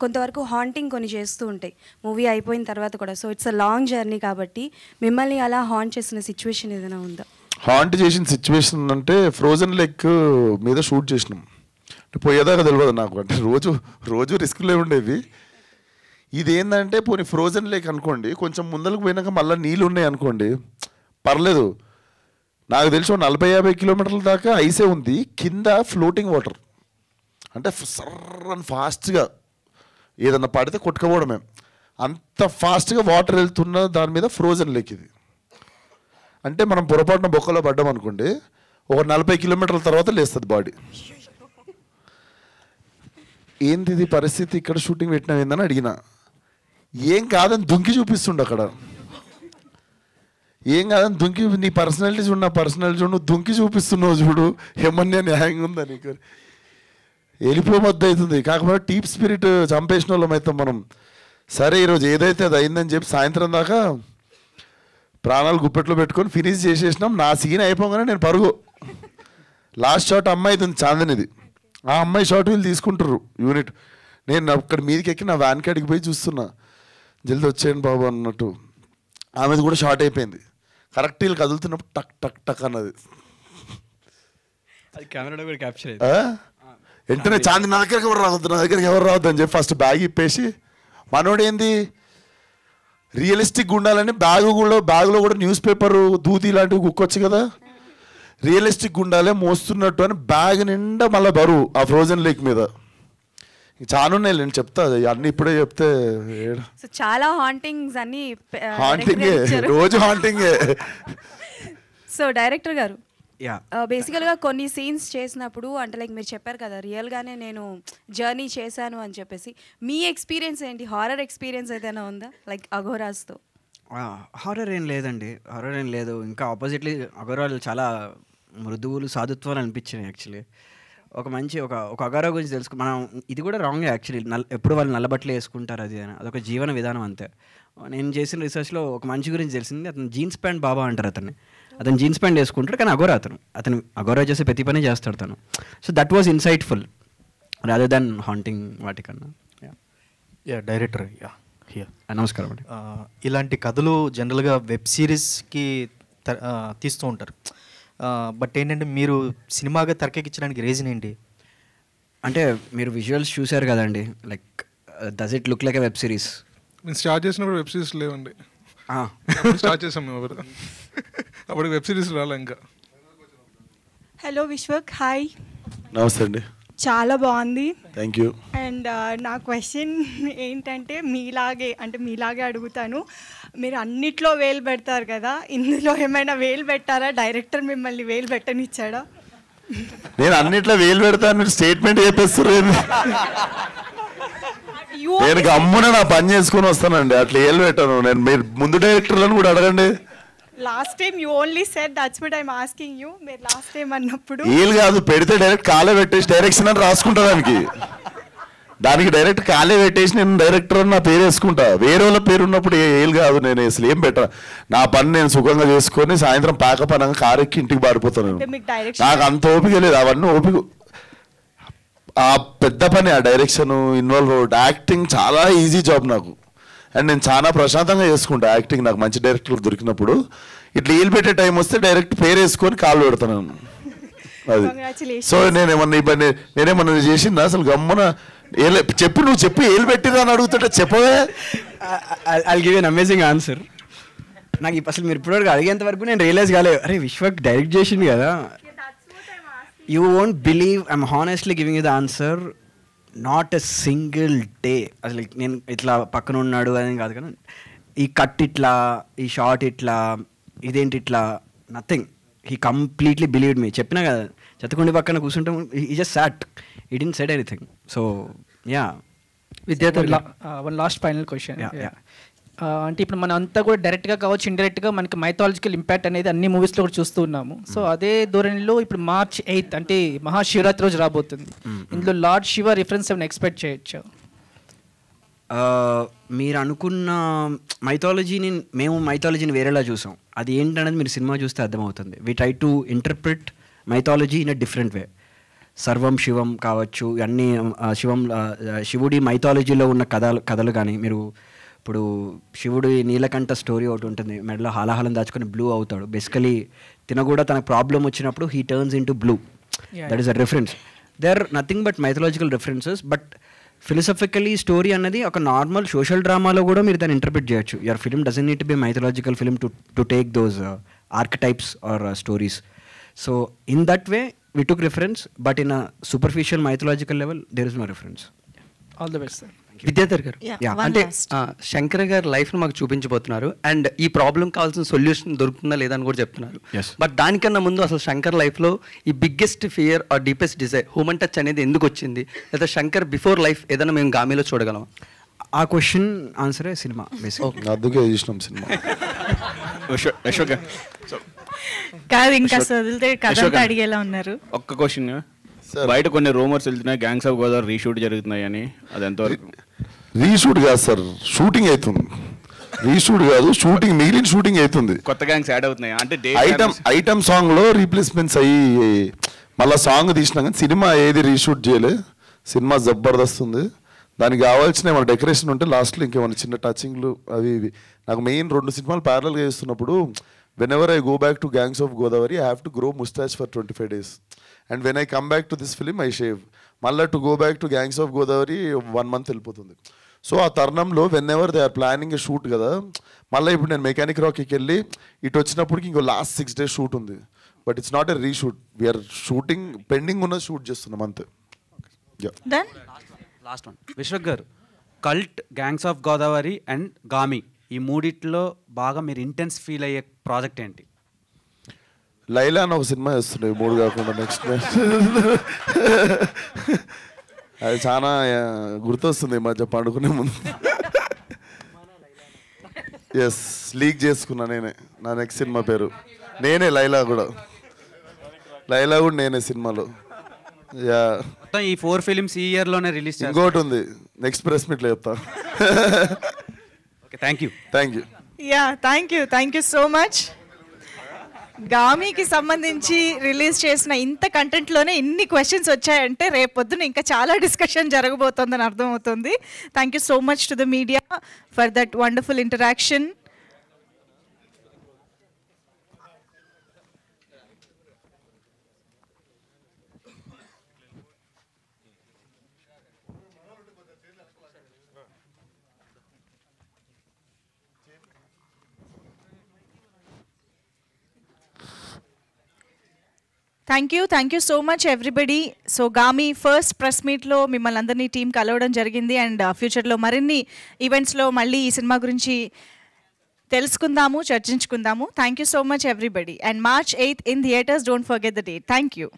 కొంతవరకు హాంటింగ్ కొన్ని చేస్తూ ఉంటాయి మూవీ అయిపోయిన తర్వాత కూడా. So it's a long journey కాబట్టి మిమ్మల్ని అలా హాంట్ చేసిన సిచ్యువేషన్ ఏదైనా ఉందా? హాంట్ చేసిన సిచ్యువేషన్ అంటే ఫ్రోజన్ లేక్ మీద షూట్ చేసినాం. పోయేదాకా తెలియదు నాకు, అంటే రోజు రిస్క్లే ఉండేవి. ఇదేంటంటే పోనీ ఫ్రోజన్ లేక్ అనుకోండి, కొంచెం ముందరకు పోయినాక మళ్ళీ నీళ్ళు ఉన్నాయి అనుకోండి పర్లేదు. నాకు తెలిసి 40-50 కిలోమీటర్ల దాకా ఐసే ఉంది, కింద ఫ్లోటింగ్ వాటర్. అంటే సర్రని ఫాస్ట్గా ఏదన్నా పడితే కొట్టుకోవడమే, అంత ఫాస్ట్గా వాటర్ వెళ్తున్న దాని మీద ఫ్రోజన్ లేక్ ఇది. అంటే మనం పొరపాటున బొక్కలో పడ్డాం అనుకోండి, ఒక 40 కిలోమీటర్ల తర్వాత లేస్తుంది బాడీ. ఏంది ఇది పరిస్థితి, ఇక్కడ షూటింగ్ పెట్టినా ఏందని అడిగినా. ఏం కాదని దుంకి చూపిస్తుండే అక్కడ. ఏం కాదని దుంకి, నీ పర్సనాలిటీ చూడు, నా పర్సనాలిటీ చూడు, నువ్వు దుంకి చూపిస్తున్నావు చూడు, ఏమన్నా న్యాయంగా ఉందా నీకు? వెళ్ళిపోవద్దు అవుతుంది. కాకపోతే టీప్ స్పిరిట్ చంపేసిన వాళ్ళం అయితే మనం. సరే ఈరోజు ఏదైతే అది అయిందని చెప్పి సాయంత్రం దాకా ప్రాణాలు గుప్పెట్లో పెట్టుకొని ఫినిష్ చేసేసినాం. నా సీన్ అయిపోగానే నేను పరుగు. లాస్ట్ షాట్ అమ్మాయిది ఉంది, చాందనిది. ఆ అమ్మాయి షాట్ వీళ్ళు తీసుకుంటారు యూనిట్. నేను అక్కడ మీదకి ఎక్కి నా వ్యాన్ కాడికి పోయి చూస్తున్నా, జల్దీ వచ్చేయండి బాబు అన్నట్టు. ఆమెది కూడా షార్ట్ అయిపోయింది. కరెక్ట్ వీళ్ళు కదులుతున్నప్పుడు టక్ టక్ టక్ అన్నది. అది కెమెరాలో కూడా క్యాప్చర్ వెంటనే చాంది నా దగ్గరికి ఎవరు రావద్దు, నా దగ్గరికి ఎవరు రావద్దు అని చెప్పి ఫస్ట్ బ్యాగ్ ఇప్పేసి, మనోడు ఏంది రియలిస్టిక్గా ఉండాలని బ్యాగులో కూడా న్యూస్ పేపర్ దూది ఇలాంటివి కుక్కొచ్చు కదా, రియలిస్టిక్గా ఉండాలి మోస్తున్నట్టు అని బ్యాగ్ నిండా మళ్ళీ బరువు ఆ ఫ్రోజన్ లేక్ మీద. చాలా ఉన్నాయి నేను చెప్తా, అన్ని ఇప్పుడే చెప్తే. సో చాలా హాంటింగ్స్ అన్ని హాంటింగే, రోజు హాంటింగే. సో డైరెక్టర్ గారు బేసికల్గా కొన్ని సీన్స్ చేసినప్పుడు అంటే లైక్ మీరు చెప్పారు కదా రియల్గానే నేను జర్నీ చేశాను అని చెప్పేసి, మీ ఎక్స్పీరియన్స్ ఏంటి? హారర్ ఎక్స్పీరియన్స్ ఏదైనా ఉందా లైక్ అఘోరాస్తో? హారర్ ఏం లేదండి, హారర్ ఏం లేదు. ఇంకా ఆపోజిట్లీ అఘోరాలు చాలా మృదువులు, సాధుత్వాలు అనిపించినాయి యాక్చువల్లీ. ఒక మంచి ఒక అఘోరా గురించి తెలుసుకు మనం, ఇది కూడా రాంగ్ యాక్చువల్లీ. ఎప్పుడు వాళ్ళు నల్లబట్టలు వేసుకుంటారు అది అని, అదొక జీవన విధానం అంతే. నేను చేసిన రీసెర్చ్లో ఒక మంచి గురించి తెలిసింది. అతను జీన్స్ ప్యాంట్ బాబా అంటారు అతను జీన్స్ ప్యాంట్ వేసుకుంటాడు, కానీ అతను అఘోరా చేసే ప్రతి పని చేస్తాడు తను. So that was insightful rather than haunting వాటికన్నా. డైరెక్టర్ నమస్కారం అండి. ఇలాంటి కథలు జనరల్గా వెబ్ సిరీస్కి తీస్తూ ఉంటారు, బట్ ఏంటంటే మీరు సినిమాగా తెరకెక్కించడానికి రీజన్ ఏంటి? అంటే మీరు విజువల్స్ చూశారు కదండి, like does it look like a web series? నేను స్టార్ట్ చేసినప్పుడు వెబ్ సిరీస్ లేవండి. స్టార్ట్ చేసాం మేము అప్పుడు వెబ్ సిరీస్ రాలే ఇంకా. Hello Vishwak, hi. నమస్తే అండి. చాలా బాగుంది. Thank you. అండ్ నా క్వశ్చన్ ఏంటంటే మీలాగే అడుగుతాను. మీరు అన్నిట్లో వేలు పెడతారు కదా, ఇందులో ఏమైనా వేలు పెట్టారా? డైరెక్టర్ మిమ్మల్ని వేలు పెట్టనిచ్చాడా? నేను అన్నిట్లో వేలు పెడతాను స్టేట్మెంట్ చెప్పేస్తారు. నేను గమ్మున నా పని చేసుకుని వస్తానండి, అట్లా వేలు పెట్టాను నేను. మీరు ముందు డైరెక్టర్లను కూడా అడగండి. Last time you only said, that's what I am asking you. మీరు లాస్ట్ టైం అన్నప్పుడు ఏలు కాదు, పెడితే డైరెక్ట్ కాలే పెట్టేసి డైరెక్షన్ అని రాసుకుంటా. దానికి డైరెక్ట్ కాలే పెట్టేసి నేను డైరెక్టర్ అని నా పేరు వేసుకుంటా. వేరే వాళ్ళ పేరు ఉన్నప్పుడు ఏలు కాదు, నేను అసలు ఏం పెట్టా. నా పని నేను సుఖంగా చేసుకొని సాయంత్రం ప్యాకప్ అనగా కారు ఎక్కి ఇంటికి పారిపోతాను. నాకు అంత ఓపిక లేదు, అవన్నీ ఓపిక. ఆ పెద్ద పని, ఆ డైరెక్షన్ ఇన్వాల్వ్ అవ్వడం. యాక్టింగ్ చాలా ఈజీ జాబ్ నాకు, అండ్ నేను చాలా ప్రశాంతంగా చేసుకుంటా యాక్టింగ్. నాకు మంచి డైరెక్టర్ దొరికినప్పుడు ఇట్లా ఏలు పెట్టే టైం వస్తే డైరెక్ట్ పేరు వేసుకొని కాళ్ళు పెడతాను అది. సో నేనేమన్నా చేసిందా అసలు? గమ్మున నువ్వు చెప్పి ఏలు పెట్టిరా అని అడుగుతుంటే చెప్పవే. I give an amazing answer. నాకు అసలు మీరు ఇప్పటివరకు అడిగేంత వరకు నేను రియలైజ్ కాలేదు, అరే విశ్వక్ డైరెక్ట్ చేసింది కదా. You won't believe, I'm honestly giving you the answer. Not a single day అసలు నేను ఇట్లా పక్కన ఉన్నాడు అని కాదు కానీ, ఈ కట్ ఇట్లా, ఈ షార్ట్ ఇట్లా, ఇదేంటి ఇట్లా, నథింగ్. హీ కంప్లీట్లీ బిలీవ్డ్ మీ. చెప్పినా కదా, చెత్తకుండి పక్కన కూర్చుంటాం, ఈ జస్ట్ సాట్, ఈ didn't said anything. So yeah. విద్యార్థి, వన్ లాస్ట్ ఫైనల్ క్వశ్చన్. అంటే ఇప్పుడు మనం అంతా కూడా డైరెక్ట్గా కావచ్చు, ఇండైరెక్ట్గా మనకి మైథాలజికల్ ఇంపాక్ట్ అనేది అన్ని మూవీస్లో కూడా చూస్తూ ఉన్నాము. సో అదే ధోరణిలో ఇప్పుడు March 8th అంటే మహాశివరాత్రి రోజు రాబోతుంది. ఇందులో లార్డ్ శివ రిఫరెన్స్ ఏమైనా ఎక్స్పెక్ట్ చేయొచ్చు? మీరు అనుకున్న మేము మైథాలజీని వేరేలా చూసాం. అది ఏంటనేది మీరు సినిమా చూస్తే అర్థమవుతుంది. We try to interpret mythology in a different way. సర్వం శివం కావచ్చు, అన్నీ శివుడి మైథాలజీలో ఉన్న కథలు కానీ, మీరు ఇప్పుడు శివుడి నీలకంఠ స్టోరీ ఒకటి ఉంటుంది, మెడలో హాలాహలం దాచుకొని బ్లూ అవుతాడు. బేసికలీ కూడా తనకు ప్రాబ్లం వచ్చినప్పుడు he turns into blue. That is a reference. They are nothing but mythological references. But philosophically story అన్నది ఒక నార్మల్ సోషల్ డ్రామాలో కూడా మీరు దాన్ని ఇంటర్ప్రిట్ చేయొచ్చు. Your film doesn't need to be mythological film to take those archetypes or stories. So in that way we took reference, but in a superficial mythological level there is no reference. All the best, sir. Vidyadhar గారు, అంటే శంకర్ గారు లైఫ్ను మాకు చూపించబోతున్నారు, అండ్ ఈ ప్రాబ్లం కావాల్సిన సొల్యూషన్ దొరుకుతుందా లేదా అని కూడా చెప్తున్నారు. బట్ దానికన్నా ముందు అసలు శంకర్ లైఫ్లో ఈ biggest fear or deepest desire human touch అనేది ఎందుకు వచ్చింది, లేదా శంకర్ బిఫోర్ లైఫ్ ఏదైనా మేము గామిలో చూడగలం? ఆ క్వశ్చన్ ఆన్సరే సినిమా. అందుకే చూసినాం సినిమా. కాదు, ఇంకా వదిలితే కథ అడిగేలా ఉన్నారు. ఒక్క క్వశ్చన్, బయట కొన్ని రూమర్స్ వెళ్తున్నాయి గ్యాంగ్స్ ఆఫ్ గోదావరి రీషూట్ జరుగుతున్నాయి అని, అది ఎంతవరకు? రీషూట్ కాదు సార్, షూటింగ్ అవుతుంది. రీషూట్ కాదు, షూటింగ్, మిగిలిన షూటింగ్ అవుతుంది. కొత్త గ్యాంగ్స్ యాడ్ అవుతున్నాయి అంటే ఐటమ్ సాంగ్ లో రీప్లేస్మెంట్స్ అయ్యి మళ్ళీ సాంగ్ తీసినా కానీ సినిమా ఏది రీషూట్ చేయలే. సినిమా జబర్దస్త్ ఉంది. దానికి కావాల్సిన ఏమైనా డెకరేషన్ ఉంటే లాస్ట్లో ఇంకేమైనా చిన్న టచింగ్లు అవి ఇవి. నాకు మెయిన్ 2 సినిమాలు ప్యారలల్గా చేస్తున్నప్పుడు whenever I go back to Gangs of Godavari, I have to grow mustache for 25 days. And when I come back to this film, I shave. Malla to go back to Gangs of Godavari 1 month వెళ్ళిపోతుంది. సో ఆ తరుణంలో whenever they are planning a shoot కదా, మళ్ళీ ఇప్పుడు నేను మెకానిక్ రాక్కి వెళ్ళి ఇటు వచ్చినప్పటికి ఇంకో లాస్ట్ 6 days షూట్ ఉంది. But it's not a reshoot, we're shooting, pending ఉన్న షూట్ చేస్తున్నాం అంతే. లాస్ట్ వన్, విశ్వక్ గారు, cult, gangs of Godavari and Gaami, ఈ మూడిట్లో బాగా మీరు ఇంటెన్స్ ఫీల్ అయ్యే ప్రాజెక్ట్ ఏంటి? లైలా అని ఒక సినిమా చేస్తున్నాయి 3 కాకుండా నెక్స్ట్. అది చాలా గుర్తొస్తుంది ఈ మధ్య పండుకునే ముందు. ఎస్, లీక్ చేసుకున్నా నేనే నా నెక్స్ట్ సినిమా పేరు. నేనే లైలా కూడా నేనే సినిమాలో. యా, ఈ 4 ఫిలిమ్స్ ఈ ఇయర్లోనే రిలీజ్. ఇంకోటి ఉంది, నెక్స్ట్ ప్రెస్ మీట్లో చెప్తా. Thank you. Yeah, thank you so much. గామికి సంబంధించి రిలీజ్ చేసిన ఇంత కంటెంట్లోనే ఇన్ని క్వశ్చన్స్ వచ్చాయంటే రేపొద్దున ఇంకా చాలా డిస్కషన్ జరగబోతోందని అర్థమవుతుంది. Thank you so much to the media for that wonderful interaction. Thank you so much everybody. So Gaami first press మీట్లో మిమ్మల్ని అందరినీ టీం కలవడం జరిగింది. అండ్ ఫ్యూచర్లో మరిన్ని ఈవెంట్స్లో మళ్ళీ ఈ సినిమా గురించి తెలుసుకుందాము, చర్చించుకుందాము. Thank you so much everybody. And March 8th in theatres. Don't forget the date. Thank you.